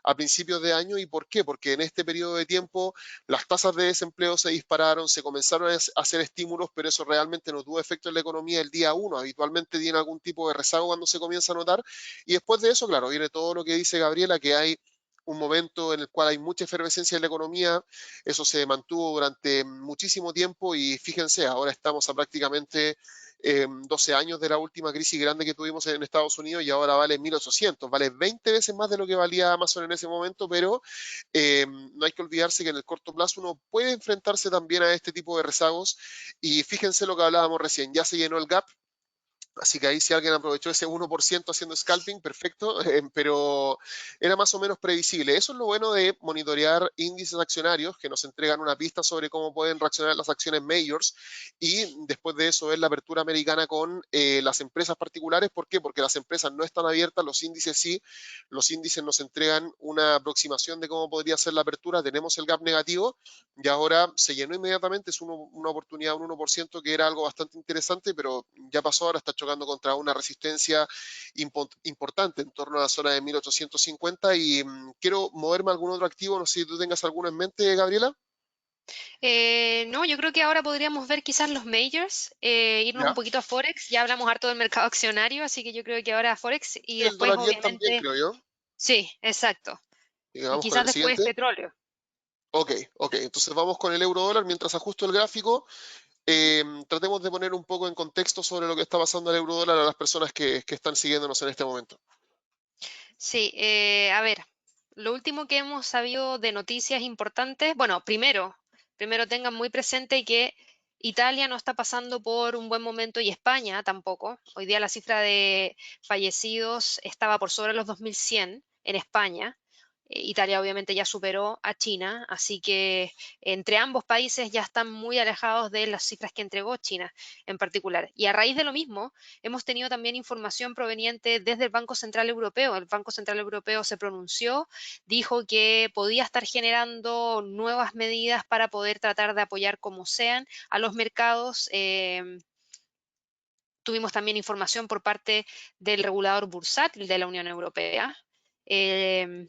a principios de año. ¿Y por qué? Porque en este periodo de tiempo las tasas de desempleo se dispararon, se comenzaron a hacer estímulos, pero eso realmente no tuvo efecto en la economía el día uno. Habitualmente tiene algún tipo de rezago cuando se comienza a notar. Y después de eso, claro, viene todo lo que dice Gabriela, que hay un momento en el cual hay mucha efervescencia en la economía, eso se mantuvo durante muchísimo tiempo y fíjense, ahora estamos a prácticamente 12 años de la última crisis grande que tuvimos en Estados Unidos y ahora vale 1.800, vale 20 veces más de lo que valía Amazon en ese momento, pero no hay que olvidarse que en el corto plazo uno puede enfrentarse también a este tipo de rezagos y fíjense lo que hablábamos recién, ya se llenó el gap. Así que ahí si alguien aprovechó ese 1% haciendo scalping, perfecto, pero era más o menos previsible. Eso es lo bueno de monitorear índices accionarios que nos entregan una pista sobre cómo pueden reaccionar las acciones majors y después de eso ver la apertura americana con las empresas particulares. ¿Por qué? Porque las empresas no están abiertas, los índices sí, los índices nos entregan una aproximación de cómo podría ser la apertura, tenemos el gap negativo y ahora se llenó inmediatamente, es una oportunidad, un 1% que era algo bastante interesante, pero ya pasó, ahora está chocando contra una resistencia importante en torno a la zona de 1850 y quiero moverme a algún otro activo, no sé si tú tengas alguno en mente, Gabriela. No, yo creo que ahora podríamos ver quizás los majors, irnos un Ya. poquito a Forex. Ya hablamos harto del mercado accionario, así que yo creo que ahora Forex y El después, dólar yen también, obviamente, creo yo. sí, exacto. Y Y vamos con quizás el después siguiente. petróleo. Ok, ok. Entonces vamos con el euro dólar. Mientras ajusto el gráfico, Ujú. tratemos de poner un poco en contexto sobre lo que está pasando al euro dólar a las personas que están siguiéndonos en este momento. Sí, a ver, lo último que hemos sabido de noticias importantes, bueno, primero tengan muy presente que Italia no está pasando por un buen momento y España tampoco. Hoy día la cifra de fallecidos estaba por sobre los 2100 en España. Italia obviamente ya superó a China, así que entre ambos países ya están muy alejados de las cifras que entregó China en particular. Y a raíz de lo mismo, hemos tenido también información proveniente desde el Banco Central Europeo. El Banco Central Europeo se pronunció, dijo que podía estar generando nuevas medidas para poder tratar de apoyar como sean a los mercados. Tuvimos también información por parte del regulador bursátil de la Unión Europea. Eh,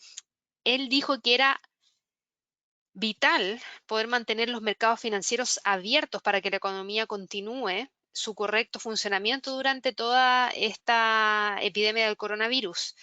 Él dijo que era vital poder mantener los mercados financieros abiertos para que la economía continúe su correcto funcionamiento durante toda esta epidemia del coronavirus.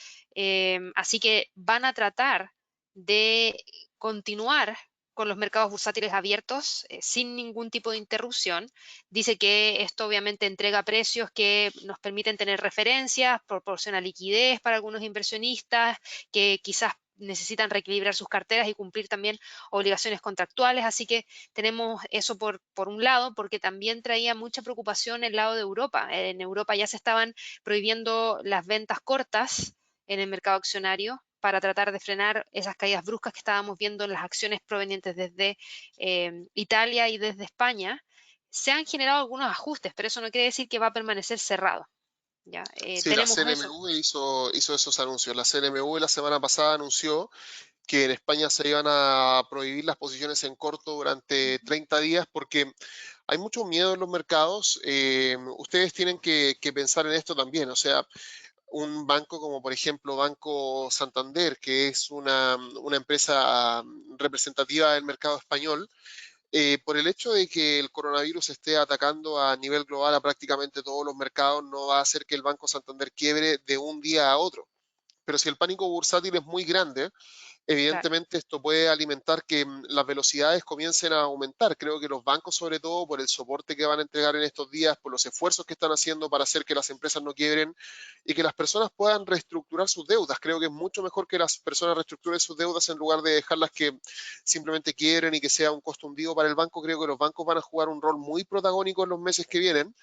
Así que van a tratar de continuar con los mercados bursátiles abiertos sin ningún tipo de interrupción. Dice que esto obviamente entrega precios que nos permiten tener referencias, proporciona liquidez para algunos inversionistas que quizás necesitan reequilibrar sus carteras y cumplir también obligaciones contractuales, así que tenemos eso por un lado, porque también traía mucha preocupación el lado de Europa. En Europa ya se estaban prohibiendo las ventas cortas en el mercado accionario para tratar de frenar esas caídas bruscas que estábamos viendo en las acciones provenientes desde Italia y desde España. Se han generado algunos ajustes, pero eso no quiere decir que va a permanecer cerrado. ¿Ya? Sí, la Tenemos eso. CNMV hizo esos anuncios. La CNMV la semana pasada anunció que en España se iban a prohibir las posiciones en corto durante Ujú. 30 días porque hay mucho miedo en los mercados. Ustedes tienen que pensar en esto también. O sea, un banco como por ejemplo Banco Santander, que es una empresa representativa del mercado español, por el hecho de que el coronavirus esté atacando a nivel global a prácticamente todos los mercados, no va a hacer que el Banco Santander quiebre de un día a otro. Pero si el pánico bursátil es muy grande, Claro. evidentemente esto puede alimentar que las velocidades comiencen a aumentar. Creo que los bancos, sobre todo por el soporte que van a entregar en estos días, por los esfuerzos que están haciendo para hacer que las empresas no quiebren y que las personas puedan reestructurar sus deudas. Creo que es mucho mejor que las personas reestructuren sus deudas en lugar de dejarlas que simplemente quiebren y que sea un costo hundido para el banco. Creo que los bancos van a jugar un rol muy protagónico en los meses que vienen.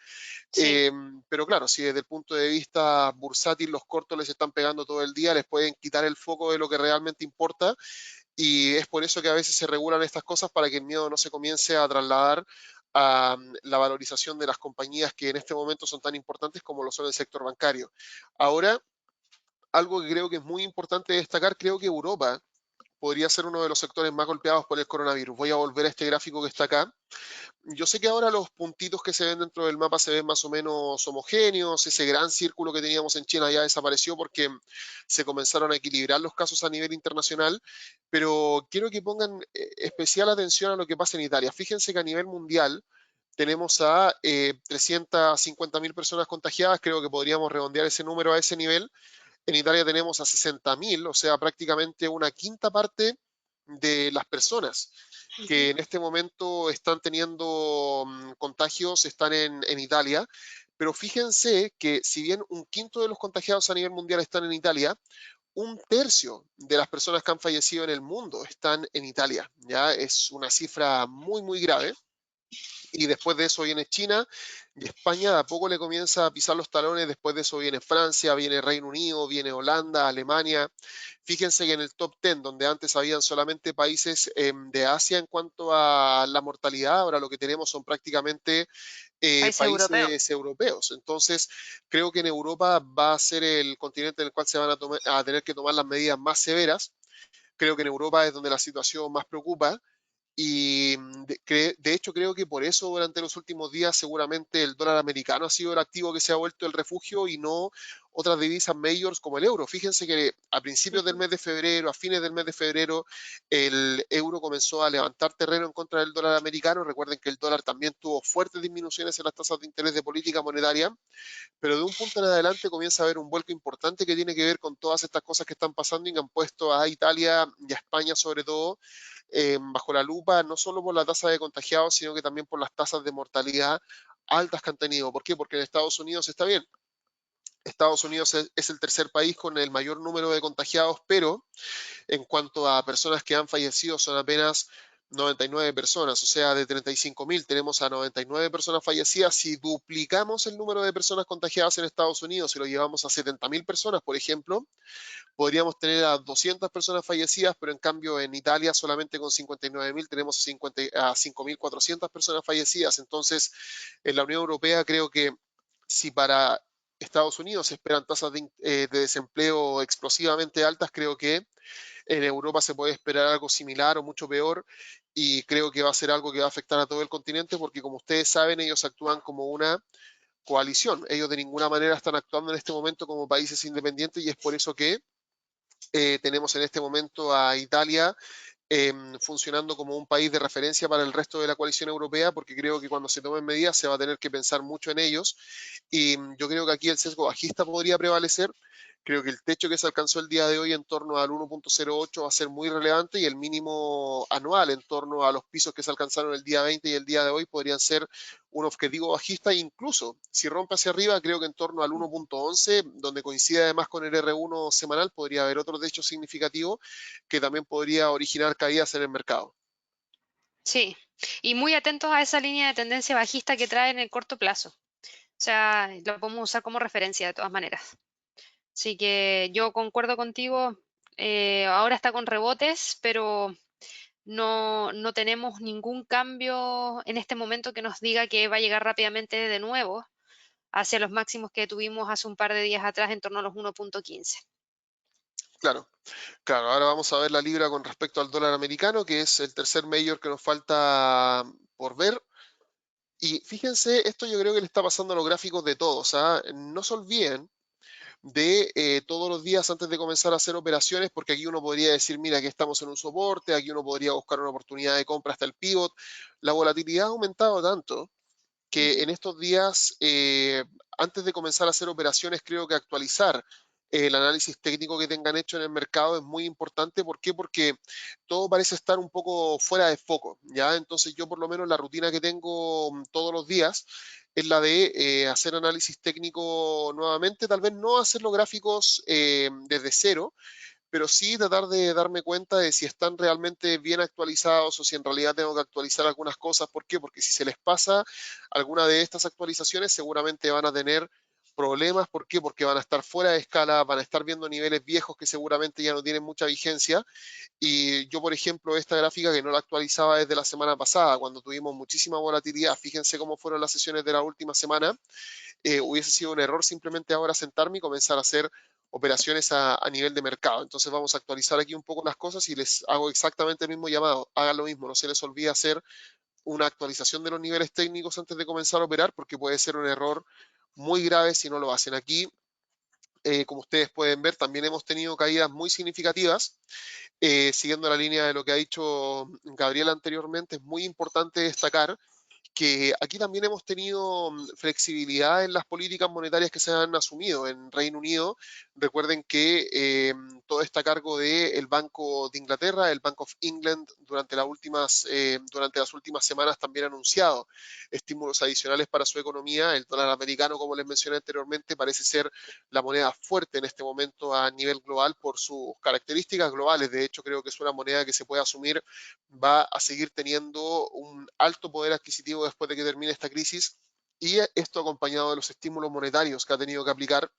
Sí. Pero claro, si desde el punto de vista bursátil los cortos les están pegando todo el día, les pueden quitar el foco de lo que realmente importa y es por eso que a veces se regulan estas cosas para que el miedo no se comience a trasladar a la valorización de las compañías que en este momento son tan importantes como lo son el sector bancario. Ahora, algo que creo que es muy importante destacar, creo que Europa podría ser uno de los sectores más golpeados por el coronavirus. Voy a volver a este gráfico que está acá. Yo sé que ahora los puntitos que se ven dentro del mapa se ven más o menos homogéneos, ese gran círculo que teníamos en China ya desapareció porque se comenzaron a equilibrar los casos a nivel internacional, pero quiero que pongan especial atención a lo que pasa en Italia. Fíjense que a nivel mundial tenemos a 350.000 personas contagiadas, creo que podríamos redondear ese número a ese nivel. En Italia tenemos a 60.000, o sea, prácticamente una quinta parte de las personas que Ujú. en este momento están teniendo contagios están en Italia, pero fíjense que si bien un quinto de los contagiados a nivel mundial están en Italia, un tercio de las personas que han fallecido en el mundo están en Italia. Ya es una cifra muy, muy grave. Y después de eso viene China y España de a poco le comienza a pisar los talones. Después de eso viene Francia, viene Reino Unido, viene Holanda, Alemania. Fíjense que en el top 10, donde antes habían solamente países de Asia en cuanto a la mortalidad, ahora lo que tenemos son prácticamente Países europeos. países europeos. Entonces, creo que en Europa va a ser el continente en el cual se van a tener que tomar las medidas más severas. Creo que en Europa es donde la situación más preocupa. Y de hecho creo que por eso durante los últimos días seguramente el dólar americano ha sido el activo que se ha vuelto el refugio y no otras divisas majors como el euro. Fíjense que a principios del Ujú. mes de febrero, a fines del mes de febrero, el euro comenzó a levantar terreno en contra del dólar americano. Recuerden que el dólar también tuvo fuertes disminuciones en las tasas de interés de política monetaria, pero de un punto en adelante comienza a haber un vuelco importante que tiene que ver con todas estas cosas que están pasando y que han puesto a Italia y a España sobre todo bajo la lupa, no solo por la tasa de contagiados, sino que también por las tasas de mortalidad altas que han tenido. ¿Por qué? Porque en Estados Unidos está bien. Estados Unidos es el tercer país con el mayor número de contagiados, pero en cuanto a personas que han fallecido son apenas 99 personas, o sea, de 35.000 tenemos a 99 personas fallecidas. Si duplicamos el número de personas contagiadas en Estados Unidos y lo llevamos a 70.000 personas, por ejemplo, podríamos tener a 200 personas fallecidas, pero en cambio en Italia solamente con 59.000 tenemos a 5.400 personas fallecidas. Entonces, en la Unión Europea creo que si para Estados Unidos se esperan tasas de desempleo explosivamente altas, creo que en Europa se puede esperar algo similar o mucho peor y creo que va a ser algo que va a afectar a todo el continente porque como ustedes saben ellos actúan como una coalición. Ellos de ninguna manera están actuando en este momento como países independientes y es por eso que tenemos en este momento a Italia funcionando como un país de referencia para el resto de la coalición europea, porque creo que cuando se tomen medidas se va a tener que pensar mucho en ellos. Y yo creo que aquí el sesgo bajista podría prevalecer. Creo que el techo que se alcanzó el día de hoy en torno al 1.08 va a ser muy relevante y el mínimo anual en torno a los pisos que se alcanzaron el día 20 y el día de hoy podrían ser un objetivo bajista. Incluso si rompe hacia arriba, creo que en torno al 1.11, donde coincide además con el R1 semanal, podría haber otro techo significativo que también podría originar caídas en el mercado. Sí. Y muy atentos a esa línea de tendencia bajista que trae en el corto plazo. O sea, lo podemos usar como referencia de todas maneras. Así que yo concuerdo contigo. Ahora está con rebotes, pero no tenemos ningún cambio en este momento que nos diga que va a llegar rápidamente de nuevo hacia los máximos que tuvimos hace un par de días atrás en torno a los 1.15. Claro, claro, ahora vamos a ver la libra con respecto al dólar americano, que es el tercer mayor que nos falta por ver. Y fíjense, esto yo creo que le está pasando a los gráficos de todos, ¿ah? No se olviden, de todos los días antes de comenzar a hacer operaciones, porque aquí uno podría decir, mira, aquí estamos en un soporte, aquí uno podría buscar una oportunidad de compra hasta el pivot. La volatilidad ha aumentado tanto que Ujú. en estos días, antes de comenzar a hacer operaciones, creo que actualizar el análisis técnico que tengan hecho en el mercado es muy importante. ¿Por qué? Porque todo parece estar un poco fuera de foco, ¿ya? Entonces yo por lo menos la rutina que tengo todos los días es la de hacer análisis técnico nuevamente, tal vez no hacer los gráficos desde cero, pero sí tratar de darme cuenta de si están realmente bien actualizados o si en realidad tengo que actualizar algunas cosas. ¿Por qué? Porque si se les pasa alguna de estas actualizaciones, seguramente van a tener problemas. ¿Por qué? Porque van a estar fuera de escala, van a estar viendo niveles viejos que seguramente ya no tienen mucha vigencia. Y yo, por ejemplo, esta gráfica que no la actualizaba desde la semana pasada, cuando tuvimos muchísima volatilidad, fíjense cómo fueron las sesiones de la última semana, hubiese sido un error simplemente ahora sentarme y comenzar a hacer operaciones a nivel de mercado. Entonces vamos a actualizar aquí un poco las cosas y les hago exactamente el mismo llamado. Hagan lo mismo, no se les olvide hacer una actualización de los niveles técnicos antes de comenzar a operar, porque puede ser un error muy grave si no lo hacen. Aquí, como ustedes pueden ver, también hemos tenido caídas muy significativas. Siguiendo la línea de lo que ha dicho Gabriel anteriormente, es muy importante destacar que aquí también hemos tenido flexibilidad en las políticas monetarias que se han asumido en Reino Unido. Recuerden que todo está a cargo del Banco de Inglaterra, el Bank of England, durante las últimas semanas también ha anunciado estímulos adicionales para su economía. El dólar americano, como les mencioné anteriormente, parece ser la moneda fuerte en este momento a nivel global por sus características globales. De hecho, creo que es una moneda que se puede asumir va a seguir teniendo un alto poder adquisitivo después de que termine esta crisis, y esto acompañado de los estímulos monetarios que ha tenido que aplicar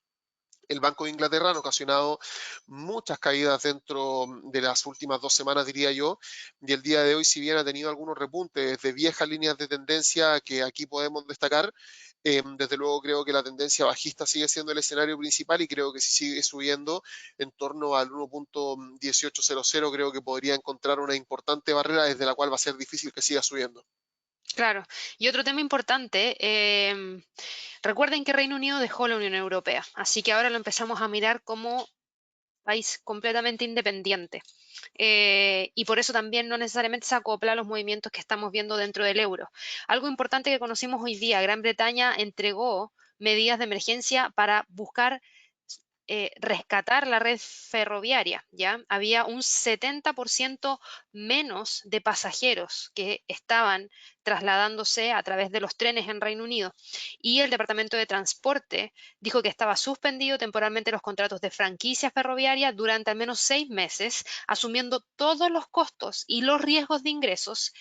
el Banco de Inglaterra, han ocasionado muchas caídas dentro de las últimas 2 semanas, diría yo, y el día de hoy, si bien ha tenido algunos repuntes de viejas líneas de tendencia que aquí podemos destacar, desde luego creo que la tendencia bajista sigue siendo el escenario principal, y creo que si sigue subiendo en torno al 1.1800, creo que podría encontrar una importante barrera desde la cual va a ser difícil que siga subiendo. Claro. Y otro tema importante, recuerden que Reino Unido dejó la Unión Europea, así que ahora lo empezamos a mirar como país completamente independiente. Y por eso también no necesariamente se acopla a los movimientos que estamos viendo dentro del euro. Algo importante que conocimos hoy día, Gran Bretaña entregó medidas de emergencia para buscar rescatar la red ferroviaria, ¿ya? Había un 70% menos de pasajeros que estaban trasladándose a través de los trenes en Reino Unido. Y el Departamento de Transporte dijo que estaba suspendido temporalmente los contratos de franquicia ferroviaria durante al menos 6 meses, asumiendo todos los costos y los riesgos de ingresos,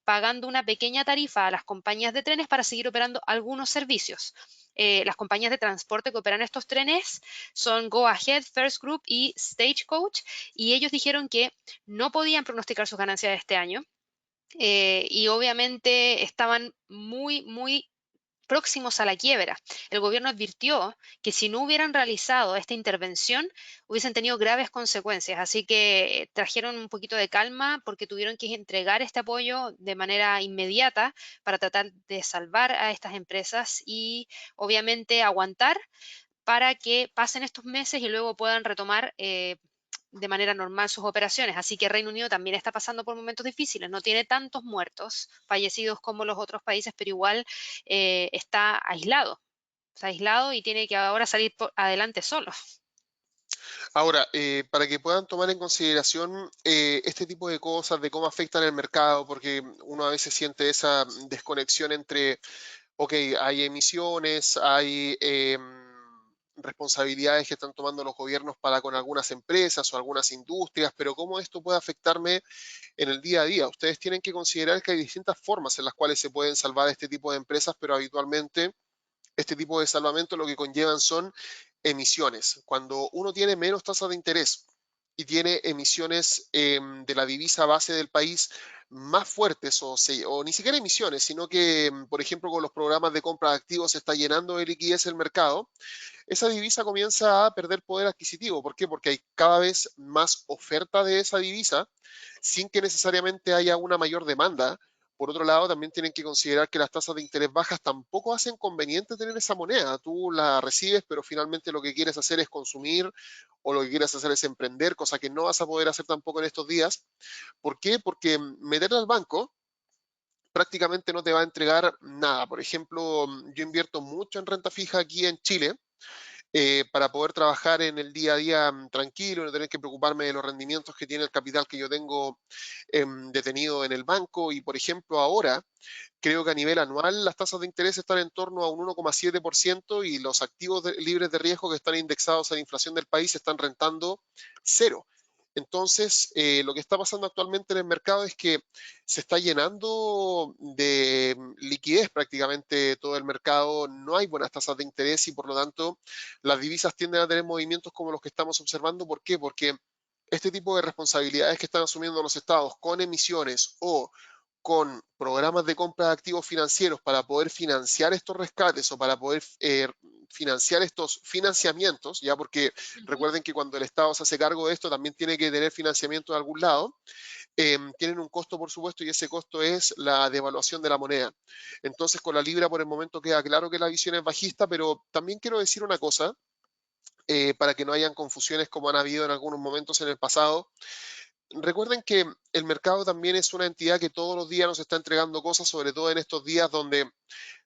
pagando una pequeña tarifa a las compañías de trenes para seguir operando algunos servicios. Las compañías de transporte que operan estos trenes son Go Ahead, First Group y Stagecoach, y ellos dijeron que no podían pronosticar sus ganancias de este año, y obviamente estaban muy, muy próximos a la quiebra. El gobierno advirtió que si no hubieran realizado esta intervención, hubiesen tenido graves consecuencias. Así que trajeron un poquito de calma porque tuvieron que entregar este apoyo de manera inmediata para tratar de salvar a estas empresas y obviamente aguantar para que pasen estos meses y luego puedan retomar de manera normal sus operaciones. Así que Reino Unido también está pasando por momentos difíciles, no tiene tantos muertos, fallecidos como los otros países, pero igual está aislado y tiene que ahora salir adelante solo. Ahora, para que puedan tomar en consideración este tipo de cosas, de cómo afectan el mercado, porque uno a veces siente esa desconexión entre, ok, hay emisiones, hay responsabilidades que están tomando los gobiernos para con algunas empresas o algunas industrias, pero cómo esto puede afectarme en el día a día. Ustedes tienen que considerar que hay distintas formas en las cuales se pueden salvar este tipo de empresas, pero habitualmente este tipo de salvamento lo que conllevan son emisiones. Cuando uno tiene menos tasas de interés y tiene emisiones de la divisa base del país más fuertes, o ni siquiera emisiones, sino que, por ejemplo, con los programas de compra de activos se está llenando de liquidez el mercado, esa divisa comienza a perder poder adquisitivo. ¿Por qué? Porque hay cada vez más oferta de esa divisa sin que necesariamente haya una mayor demanda, Por otro lado, también tienen que considerar que las tasas de interés bajas tampoco hacen conveniente tener esa moneda. Tú la recibes, pero finalmente lo que quieres hacer es consumir o lo que quieres hacer es emprender, cosa que no vas a poder hacer tampoco en estos días. ¿Por qué? Porque meterla al banco prácticamente no te va a entregar nada. Por ejemplo, yo invierto mucho en renta fija aquí en Chile para poder trabajar en el día a día tranquilo, no tener que preocuparme de los rendimientos que tiene el capital que yo tengo detenido en el banco. Y por ejemplo, ahora creo que a nivel anual las tasas de interés están en torno a un 1,7% y los activos libres de riesgo que están indexados a la inflación del país están rentando cero. Entonces, lo que está pasando actualmente en el mercado es que se está llenando de liquidez prácticamente todo el mercado, no hay buenas tasas de interés y por lo tanto las divisas tienden a tener movimientos como los que estamos observando. ¿Por qué? Porque este tipo de responsabilidades que están asumiendo los estados con emisiones o con programas de compra de activos financieros para poder financiar estos rescates o para poder financiar estos financiamientos, ya porque Ujú. recuerden que cuando el Estado se hace cargo de esto también tiene que tener financiamiento de algún lado, tienen un costo por supuesto y ese costo es la devaluación de la moneda. Entonces con la libra por el momento queda claro que la visión es bajista, pero también quiero decir una cosa para que no hayan confusiones como han habido en algunos momentos en el pasado. Recuerden que el mercado también es una entidad que todos los días nos está entregando cosas, sobre todo en estos días donde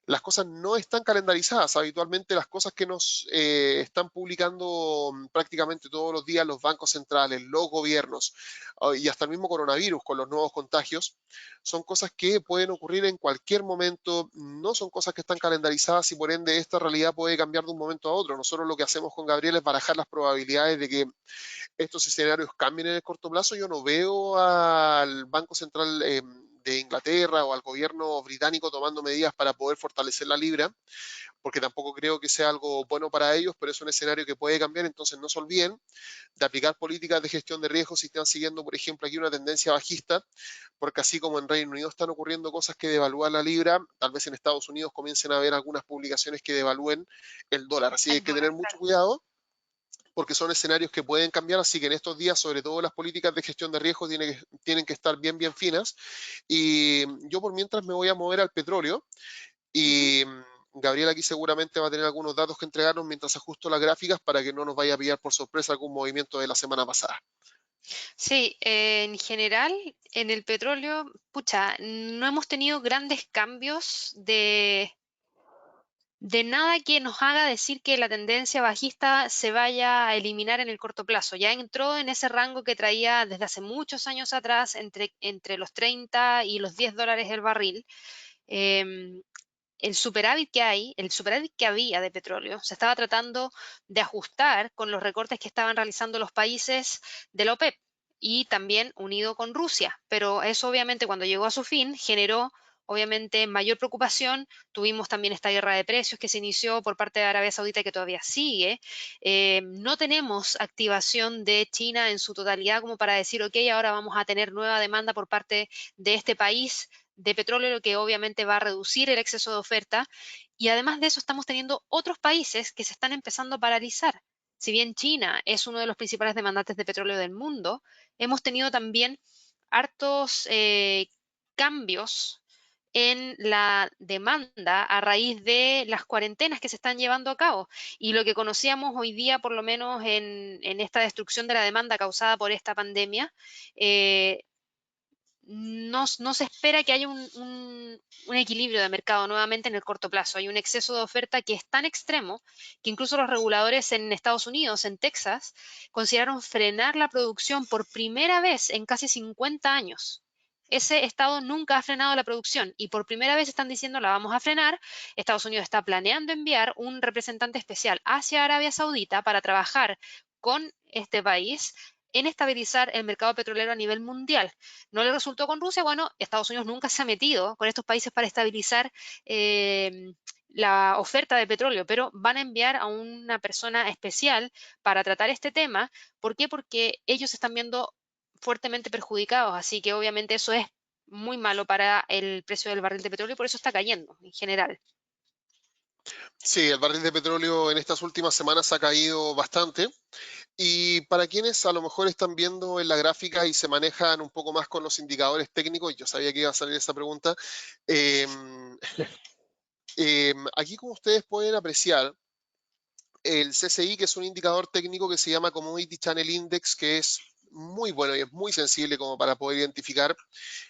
las cosas no están calendarizadas. Habitualmente las cosas que nos están publicando prácticamente todos los días los bancos centrales, los gobiernos y hasta el mismo coronavirus con los nuevos contagios, son cosas que pueden ocurrir en cualquier momento, no son cosas que están calendarizadas y por ende esta realidad puede cambiar de un momento a otro. Nosotros lo que hacemos con Gabriel es barajar las probabilidades de que estos escenarios cambien en el corto plazo. Yo no veo al Banco Central de Inglaterra o al gobierno británico tomando medidas para poder fortalecer la libra, porque tampoco creo que sea algo bueno para ellos, pero es un escenario que puede cambiar, entonces no se olviden de aplicar políticas de gestión de riesgos si están siguiendo, por ejemplo, aquí una tendencia bajista, porque así como en Reino Unido están ocurriendo cosas que devalúan la libra, tal vez en Estados Unidos comiencen a haber algunas publicaciones que devalúen el dólar, así que hay El que tener dólar, mucho claro. cuidado porque son escenarios que pueden cambiar, así que en estos días, sobre todo las políticas de gestión de riesgo tienen que estar bien, bien finas. Y yo por mientras me voy a mover al petróleo Ujú. y Gabriel aquí seguramente va a tener algunos datos que entregarnos mientras ajusto las gráficas para que no nos vaya a pillar por sorpresa algún movimiento de la semana pasada. Sí, en general, en el petróleo, pucha, no hemos tenido grandes cambios de nada que nos haga decir que la tendencia bajista se vaya a eliminar en el corto plazo. Ya entró en ese rango que traía desde hace muchos años atrás, entre los 30 y los $10 el barril. Em, el superávit que hay, el superávit que había de petróleo, se estaba tratando de ajustar con los recortes que estaban realizando los países de la OPEP y también unido con Rusia. Pero eso obviamente cuando llegó a su fin generó obviamente mayor preocupación. Tuvimos también esta guerra de precios que se inició por parte de Arabia Saudita y que todavía sigue. No tenemos activación de China en su totalidad como para decir, ok, ahora vamos a tener nueva demanda por parte de este país de petróleo, lo que obviamente va a reducir el exceso de oferta. Y además de eso, estamos teniendo otros países que se están empezando a paralizar. Si bien China es uno de los principales demandantes de petróleo del mundo, hemos tenido también hartos cambios en la demanda a raíz de las cuarentenas que se están llevando a cabo. Y lo que conocíamos hoy día, por lo menos en esta destrucción de la demanda causada por esta pandemia, eh, no se espera que haya un equilibrio de mercado nuevamente en el corto plazo. Hay un exceso de oferta que es tan extremo que incluso los reguladores en Estados Unidos, en Texas, consideraron frenar la producción por primera vez en casi 50 años. Ese estado nunca ha frenado la producción y por primera vez están diciendo la vamos a frenar. Estados Unidos está planeando enviar un representante especial hacia Arabia Saudita para trabajar con este país en estabilizar el mercado petrolero a nivel mundial. No le resultó con Rusia, bueno, Estados Unidos nunca se ha metido con estos países para estabilizar la oferta de petróleo, pero van a enviar a una persona especial para tratar este tema. ¿Por qué? Porque ellos se están viendo fuertemente perjudicados, así que obviamente eso es muy malo para el precio del barril de petróleo y por eso está cayendo en general. Sí, el barril de petróleo en estas últimas semanas ha caído bastante. Y para quienes a lo mejor están viendo en la gráfica y se manejan un poco más con los indicadores técnicos, yo sabía que iba a salir esa pregunta, em, aquí como ustedes pueden apreciar, el CCI, que es un indicador técnico que se llama Commodity Channel Index, que es muy bueno y es muy sensible como para poder identificar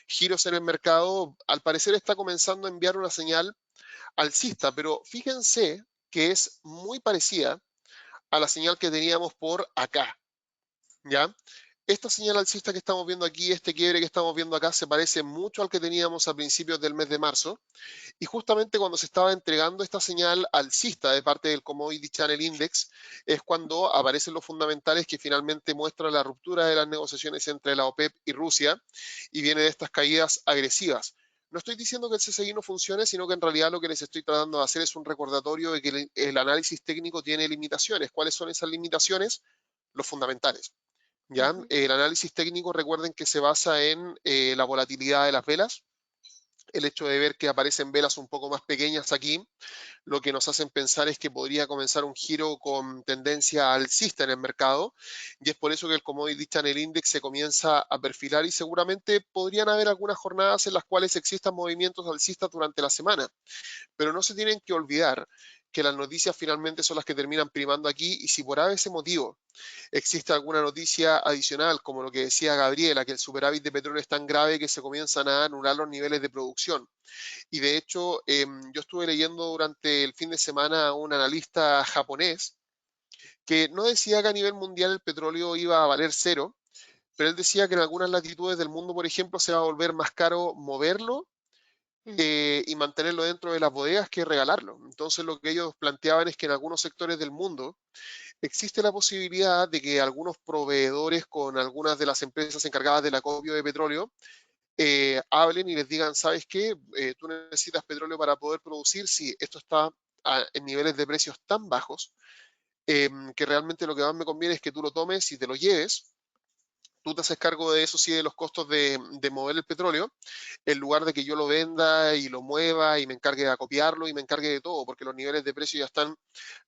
giros en el mercado, al parecer está comenzando a enviar una señal alcista, pero fíjense que es muy parecida a la señal que teníamos por acá, ¿ya? Esta señal alcista que estamos viendo aquí, este quiebre que estamos viendo acá, se parece mucho al que teníamos a principios del mes de marzo. Y justamente cuando se estaba entregando esta señal alcista de parte del Commodity Channel Index, es cuando aparecen los fundamentales que finalmente muestran la ruptura de las negociaciones entre la OPEP y Rusia y viene de estas caídas agresivas. No estoy diciendo que el CCI no funcione, sino que en realidad lo que les estoy tratando de hacer es un recordatorio de que el análisis técnico tiene limitaciones. ¿Cuáles son esas limitaciones? Los fundamentales. ¿Ya? Ujú. El análisis técnico, recuerden que se basa en la volatilidad de las velas, el hecho de ver que aparecen velas un poco más pequeñas aquí, lo que nos hacen pensar es que podría comenzar un giro con tendencia alcista en el mercado, y es por eso que el Commodity Channel Index se comienza a perfilar y seguramente podrían haber algunas jornadas en las cuales existan movimientos alcistas durante la semana, pero no se tienen que olvidar que las noticias finalmente son las que terminan primando aquí y si por ese motivo existe alguna noticia adicional, como lo que decía Gabriela, que el superávit de petróleo es tan grave que se comienzan a anular los niveles de producción. Y de hecho, yo estuve leyendo durante el fin de semana a un analista japonés que no decía que a nivel mundial el petróleo iba a valer cero, pero él decía que en algunas latitudes del mundo, por ejemplo, se va a volver más caro moverlo Mm. y mantenerlo dentro de las bodegas que regalarlo. Entonces lo que ellos planteaban es que en algunos sectores del mundo existe la posibilidad de que algunos proveedores con algunas de las empresas encargadas del acopio de petróleo hablen y les digan, ¿sabes qué? Tú necesitas petróleo para poder producir, sí, esto está en niveles de precios tan bajos que realmente lo que más me conviene es que tú lo tomes y te lo lleves. Tú te haces cargo de eso, sí, de los costos de mover el petróleo, en lugar de que yo lo venda y lo mueva y me encargue de acopiarlo y me encargue de todo, porque los niveles de precio ya están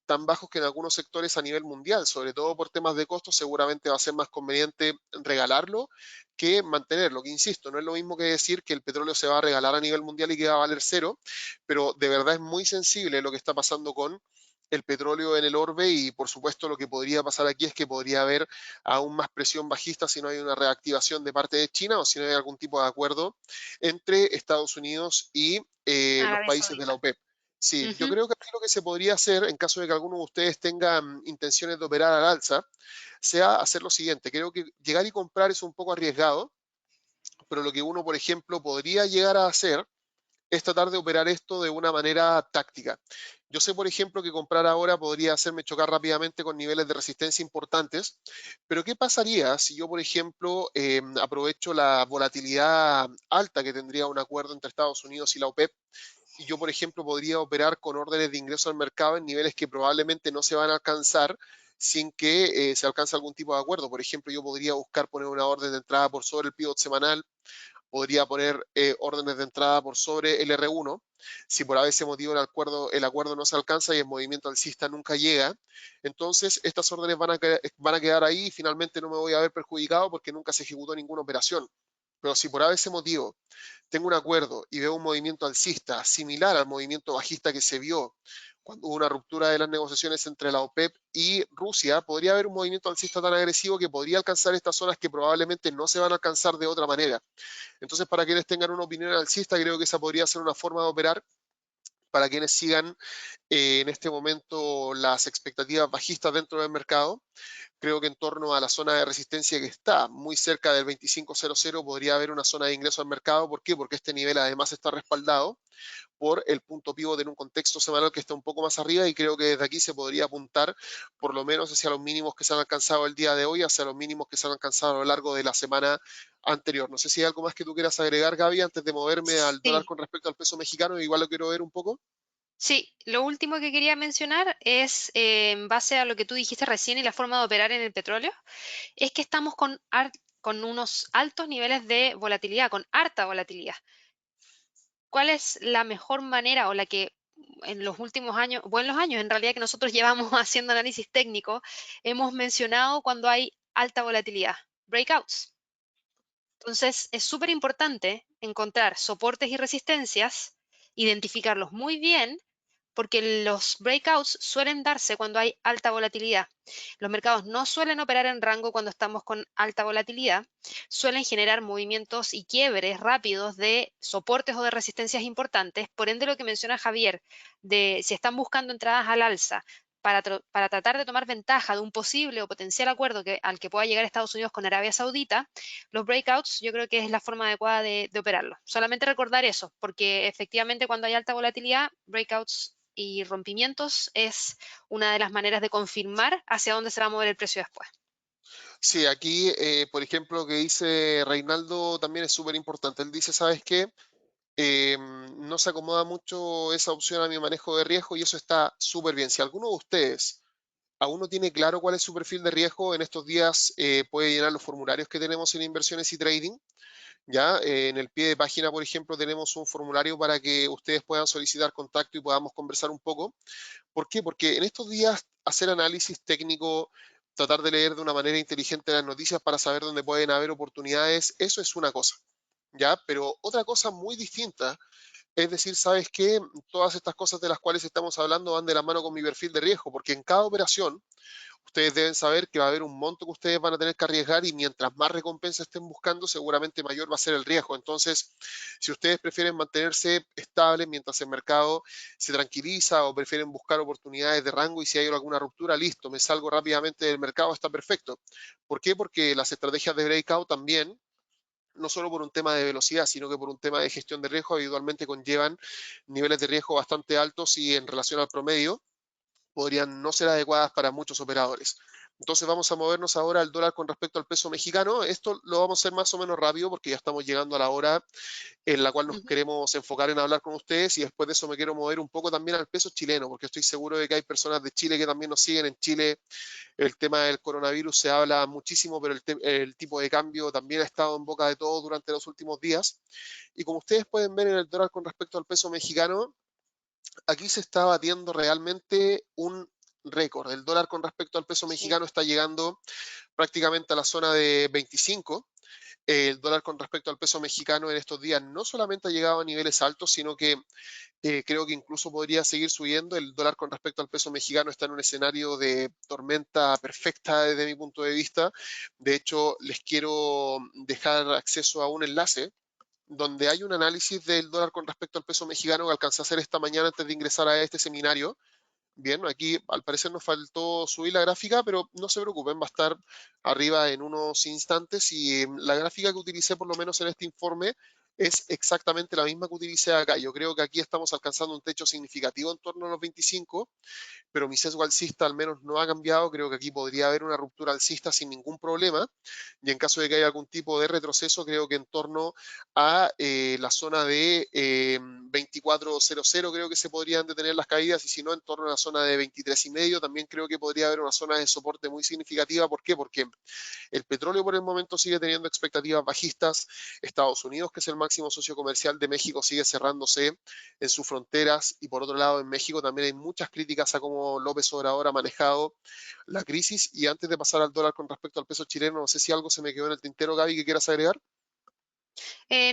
tan bajos que en algunos sectores a nivel mundial, sobre todo por temas de costos, seguramente va a ser más conveniente regalarlo que mantenerlo. Que insisto, no es lo mismo que decir que el petróleo se va a regalar a nivel mundial y que va a valer cero, pero de verdad es muy sensible lo que está pasando con el petróleo en el orbe y por supuesto lo que podría pasar aquí es que podría haber aún más presión bajista si no hay una reactivación de parte de China o si no hay algún tipo de acuerdo entre Estados Unidos y los Arabia países de la Saudita. OPEP. Sí, yo Ujú. creo que aquí lo que se podría hacer en caso de que alguno de ustedes tengan intenciones de operar al alza, sea hacer lo siguiente. Creo que llegar y comprar es un poco arriesgado, pero lo que uno, por ejemplo, podría llegar a hacer es tratar de operar esto de una manera táctica. Yo sé, por ejemplo, que comprar ahora podría hacerme chocar rápidamente con niveles de resistencia importantes, pero ¿qué pasaría si yo, por ejemplo, aprovecho la volatilidad alta que tendría un acuerdo entre Estados Unidos y la OPEP y yo, por ejemplo, podría operar con órdenes de ingreso al mercado en niveles que probablemente no se van a alcanzar sin que se alcance algún tipo de acuerdo? Por ejemplo, yo podría buscar poner una orden de entrada por sobre el pivot semanal, podría poner órdenes de entrada por sobre el R1. Si por ese motivo el acuerdo no se alcanza y el movimiento alcista nunca llega, entonces estas órdenes van a quedar ahí y finalmente no me voy a ver perjudicado porque nunca se ejecutó ninguna operación. Pero si por ese motivo tengo un acuerdo y veo un movimiento alcista similar al movimiento bajista que se vio cuando hubo una ruptura de las negociaciones entre la OPEP y Rusia, podría haber un movimiento alcista tan agresivo que podría alcanzar estas zonas que probablemente no se van a alcanzar de otra manera. Entonces, para quienes tengan una opinión alcista, creo que esa podría ser una forma de operar. Para quienes sigan en este momento las expectativas bajistas dentro del mercado, creo que en torno a la zona de resistencia que está muy cerca del 25.00 podría haber una zona de ingreso al mercado. ¿Por qué? Porque este nivel además está respaldado por el punto pívot en un contexto semanal que está un poco más arriba y creo que desde aquí se podría apuntar por lo menos hacia los mínimos que se han alcanzado el día de hoy, hacia los mínimos que se han alcanzado a lo largo de la semana anterior. No sé si hay algo más que tú quieras agregar, Gaby, antes de moverme al dólar Sí, con respecto al peso mexicano, igual lo quiero ver un poco. sí. Lo último que quería mencionar es, en base a lo que tú dijiste recién y la forma de operar en el petróleo, es que estamos con unos altos niveles de volatilidad, con harta volatilidad. ¿Cuál es la mejor manera o la que en los últimos años, o en los años en realidad que nosotros llevamos haciendo análisis técnico, hemos mencionado cuando hay alta volatilidad, breakouts. Entonces, es súper importante encontrar soportes y resistencias, identificarlos muy bien, porque los breakouts suelen darse cuando hay alta volatilidad. Los mercados no suelen operar en rango cuando estamos con alta volatilidad, suelen generar movimientos y quiebres rápidos de soportes o de resistencias importantes. Por ende, lo que menciona Javier, de si están buscando entradas al alza para tratar de tomar ventaja de un posible o potencial acuerdo al que pueda llegar Estados Unidos con Arabia Saudita, los breakouts yo creo que es la forma adecuada de operarlo. Solamente recordar eso, porque efectivamente cuando hay alta volatilidad, breakouts y rompimientos es una de las maneras de confirmar hacia dónde se va a mover el precio después. Sí, aquí, por ejemplo, lo que dice Reinaldo también es súper importante. Él dice, ¿sabes qué? No se acomoda mucho esa opción a mi manejo de riesgo y eso está súper bien. Si alguno de ustedes aún no tiene claro cuál es su perfil de riesgo, en estos días puede llenar los formularios que tenemos en inversiones y trading. Ya, en el pie de página, por ejemplo, tenemos un formulario para que ustedes puedan solicitar contacto y podamos conversar un poco. ¿Por qué? Porque en estos días hacer análisis técnico, tratar de leer de una manera inteligente las noticias para saber dónde pueden haber oportunidades, eso es una cosa, ¿ya? Pero otra cosa muy distinta es decir, ¿sabes qué? Todas estas cosas de las cuales estamos hablando van de la mano con mi perfil de riesgo, porque en cada operación ustedes deben saber que va a haber un monto que ustedes van a tener que arriesgar y mientras más recompensa estén buscando, seguramente mayor va a ser el riesgo. Entonces, si ustedes prefieren mantenerse estables mientras el mercado se tranquiliza o prefieren buscar oportunidades de rango y si hay alguna ruptura, listo, me salgo rápidamente del mercado, está perfecto. ¿Por qué? Porque las estrategias de breakout también no solo por un tema de velocidad, sino que por un tema de gestión de riesgo, habitualmente conllevan niveles de riesgo bastante altos y en relación al promedio podrían no ser adecuadas para muchos operadores. Entonces vamos a movernos ahora al dólar con respecto al peso mexicano. Esto lo vamos a hacer más o menos rápido porque ya estamos llegando a la hora en la cual nos Ujú. queremos enfocar en hablar con ustedes y después de eso me quiero mover un poco también al peso chileno porque estoy seguro de que hay personas de Chile que también nos siguen. En Chile el tema del coronavirus se habla muchísimo, pero el tipo de cambio también ha estado en boca de todos durante los últimos días. Y como ustedes pueden ver en el dólar con respecto al peso mexicano, aquí se está batiendo realmente un récord. El dólar con respecto al peso Sí. mexicano está llegando prácticamente a la zona de 25. El dólar con respecto al peso mexicano en estos días no solamente ha llegado a niveles altos, sino que creo que incluso podría seguir subiendo. El dólar con respecto al peso mexicano está en un escenario de tormenta perfecta desde mi punto de vista. De hecho, les quiero dejar acceso a un enlace donde hay un análisis del dólar con respecto al peso mexicano que alcancé a hacer esta mañana antes de ingresar a este seminario. Bien, aquí al parecer nos faltó subir la gráfica, pero no se preocupen, va a estar arriba en unos instantes y la gráfica que utilicé por lo menos en este informe es exactamente la misma que utilicé acá. Yo creo que aquí estamos alcanzando un techo significativo en torno a los 25, pero mi sesgo alcista al menos no ha cambiado. Creo que aquí podría haber una ruptura alcista sin ningún problema. Y en caso de que haya algún tipo de retroceso, creo que en torno a la zona de 24.00 creo que se podrían detener las caídas y si no, en torno a la zona de 23.5 también creo que podría haber una zona de soporte muy significativa. ¿Por qué? Porque el petróleo por el momento sigue teniendo expectativas bajistas. Estados Unidos, que es el máximo socio comercial de México, sigue cerrándose en sus fronteras. Y por otro lado, en México también hay muchas críticas a cómo López Obrador ha manejado la crisis. Y antes de pasar al dólar con respecto al peso chileno, no sé si algo se me quedó en el tintero, Gaby, que quieras agregar.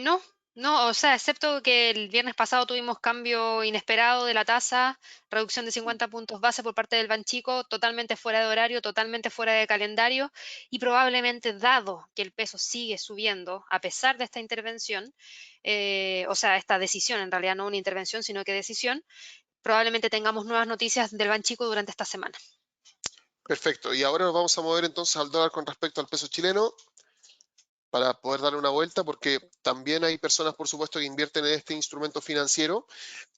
No, no, o sea, excepto que el viernes pasado tuvimos cambio inesperado de la tasa, reducción de 50 puntos base por parte del Banxico, totalmente fuera de horario, totalmente fuera de calendario, y probablemente dado que el peso sigue subiendo a pesar de esta intervención, o sea, esta decisión, en realidad no una intervención, sino que decisión, probablemente tengamos nuevas noticias del Banxico durante esta semana. Perfecto. Y ahora nos vamos a mover entonces al dólar con respecto al peso chileno para poder darle una vuelta, porque también hay personas, por supuesto, que invierten en este instrumento financiero.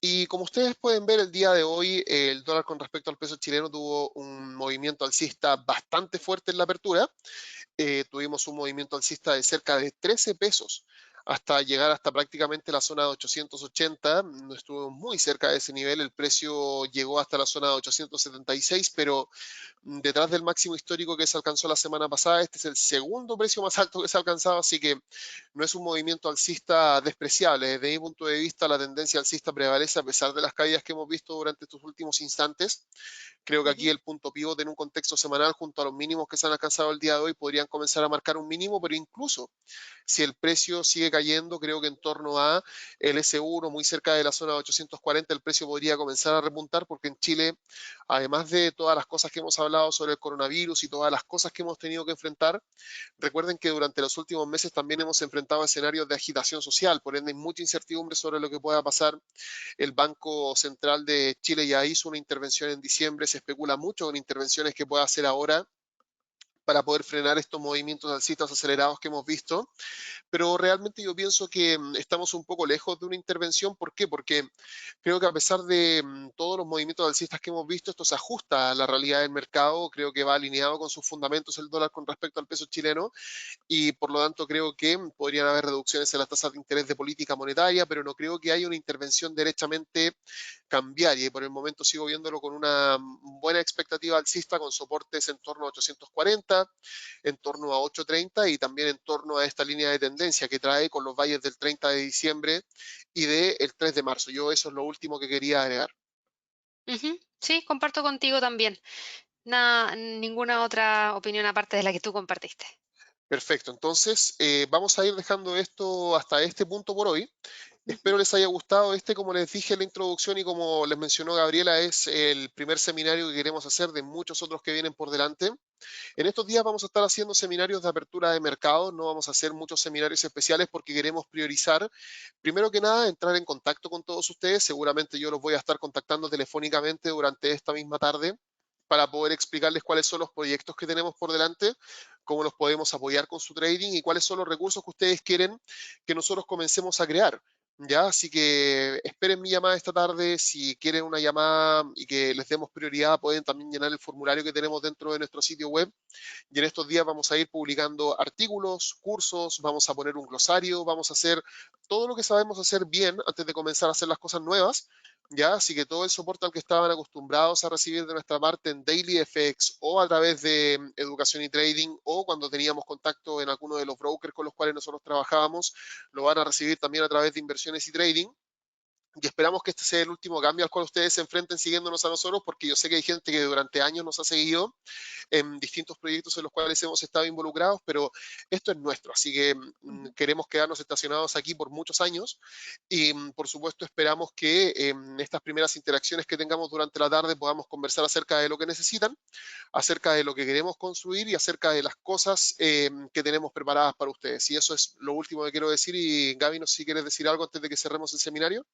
Y como ustedes pueden ver, el día de hoy el dólar con respecto al peso chileno tuvo un movimiento alcista bastante fuerte en la apertura. Tuvimos un movimiento alcista de cerca de 13 pesos hasta llegar hasta prácticamente la zona de 880. No estuvo muy cerca de ese nivel, el precio llegó hasta la zona de 876, pero detrás del máximo histórico que se alcanzó la semana pasada. Este es el segundo precio más alto que se ha alcanzado, así que no es un movimiento alcista despreciable. Desde mi punto de vista, la tendencia alcista prevalece a pesar de las caídas que hemos visto durante estos últimos instantes. Creo que aquí Ujú, el punto pívot en un contexto semanal junto a los mínimos que se han alcanzado el día de hoy podrían comenzar a marcar un mínimo, pero incluso si el precio sigue cayendo, creo que en torno a el S1, muy cerca de la zona de 840, el precio podría comenzar a repuntar porque en Chile, además de todas las cosas que hemos hablado sobre el coronavirus y todas las cosas que hemos tenido que enfrentar, recuerden que durante los últimos meses también hemos enfrentado escenarios de agitación social, por ende hay mucha incertidumbre sobre lo que pueda pasar. El Banco Central de Chile ya hizo una intervención en diciembre, se especula mucho con intervenciones que pueda hacer ahora para poder frenar estos movimientos alcistas acelerados que hemos visto, pero realmente yo pienso que estamos un poco lejos de una intervención. ¿Por qué? Porque creo que a pesar de todos los movimientos alcistas que hemos visto, esto se ajusta a la realidad del mercado, creo que va alineado con sus fundamentos el dólar con respecto al peso chileno y por lo tanto creo que podrían haber reducciones en las tasas de interés de política monetaria, pero no creo que haya una intervención derechamente cambiaria y por el momento sigo viéndolo con una buena expectativa alcista con soportes en torno a 840, en torno a 830 y también en torno a esta línea de tendencia que trae con los valles del 30 de diciembre y del 3 de marzo. Yo eso es lo último que quería agregar. ujú. Sí, comparto contigo también. Ninguna otra opinión aparte de la que tú compartiste. Perfecto, entonces vamos a ir dejando esto hasta este punto por hoy. Ujú, Espero les haya gustado. Este, como les dije en la introducción y como les mencionó Gabriela, es el primer seminario que queremos hacer de muchos otros que vienen por delante. En estos días vamos a estar haciendo seminarios de apertura de mercado, no vamos a hacer muchos seminarios especiales porque queremos priorizar, primero que nada, entrar en contacto con todos ustedes. Seguramente yo los voy a estar contactando telefónicamente durante esta misma tarde para poder explicarles cuáles son los proyectos que tenemos por delante, cómo los podemos apoyar con su trading y cuáles son los recursos que ustedes quieren que nosotros comencemos a crear. Ya, así que esperen mi llamada esta tarde. Si quieren una llamada y que les demos prioridad, pueden también llenar el formulario que tenemos dentro de nuestro sitio web. Y en estos días vamos a ir publicando artículos, cursos, vamos a poner un glosario, vamos a hacer todo lo que sabemos hacer bien antes de comenzar a hacer las cosas nuevas. Ya, así que todo el soporte al que estaban acostumbrados a recibir de nuestra parte en DailyFX o a través de educación y trading o cuando teníamos contacto en alguno de los brokers con los cuales nosotros trabajábamos, lo van a recibir también a través de inversiones y trading y esperamos que este sea el último cambio al cual ustedes se enfrenten siguiéndonos a nosotros, porque yo sé que hay gente que durante años nos ha seguido en distintos proyectos en los cuales hemos estado involucrados, pero esto es nuestro, así que ujú. queremos quedarnos estacionados aquí por muchos años y por supuesto esperamos que en estas primeras interacciones que tengamos durante la tarde podamos conversar acerca de lo que necesitan, acerca de lo que queremos construir y acerca de las cosas que tenemos preparadas para ustedes. Y eso es lo último que quiero decir y Gaby, no sé si quieres decir algo antes de que cerremos el seminario.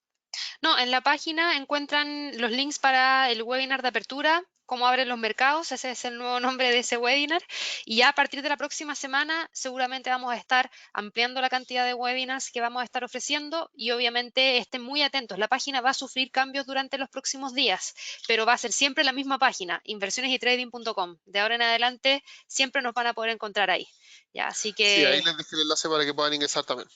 No, en la página encuentran los links para el webinar de apertura, cómo abren los mercados, ese es el nuevo nombre de ese webinar. Y ya a partir de la próxima semana seguramente vamos a estar ampliando la cantidad de webinars que vamos a estar ofreciendo y obviamente estén muy atentos. La página va a sufrir cambios durante los próximos días, pero va a ser siempre la misma página, inversionesytrading.com. De ahora en adelante siempre nos van a poder encontrar ahí. Ya, así Sí, ahí que les dejé el enlace para que puedan ingresar también.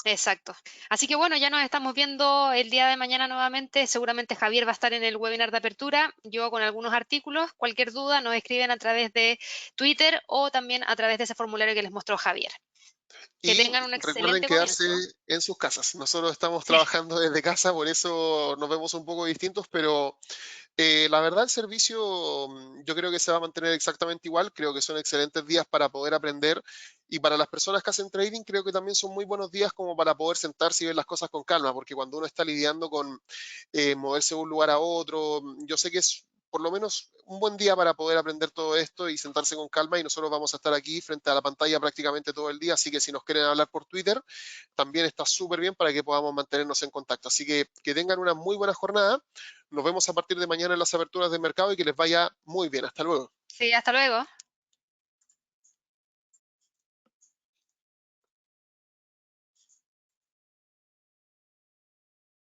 exacto. Así que bueno, ya nos estamos viendo el día de mañana nuevamente. Seguramente Javier va a estar en el webinar de apertura, yo con algunos artículos. Cualquier duda nos escriben a través de Twitter o también a través de ese formulario que les mostró Javier. Que Y tengan un recuerden excelente quedarse comienzo. en sus casas. Nosotros estamos Sí. trabajando desde casa, por eso nos vemos un poco distintos, pero la verdad el servicio yo creo que se va a mantener exactamente igual. Creo que son excelentes días para poder aprender y para las personas que hacen trading creo que también son muy buenos días como para poder sentarse y ver las cosas con calma, porque cuando uno está lidiando con moverse de un lugar a otro, yo sé que es por lo menos un buen día para poder aprender todo esto y sentarse con calma y nosotros vamos a estar aquí frente a la pantalla prácticamente todo el día, así que si nos quieren hablar por Twitter, también está súper bien para que podamos mantenernos en contacto. Así que tengan una muy buena jornada. Nos vemos a partir de mañana en las aperturas de mercado y que les vaya muy bien. Hasta luego. Sí, hasta luego.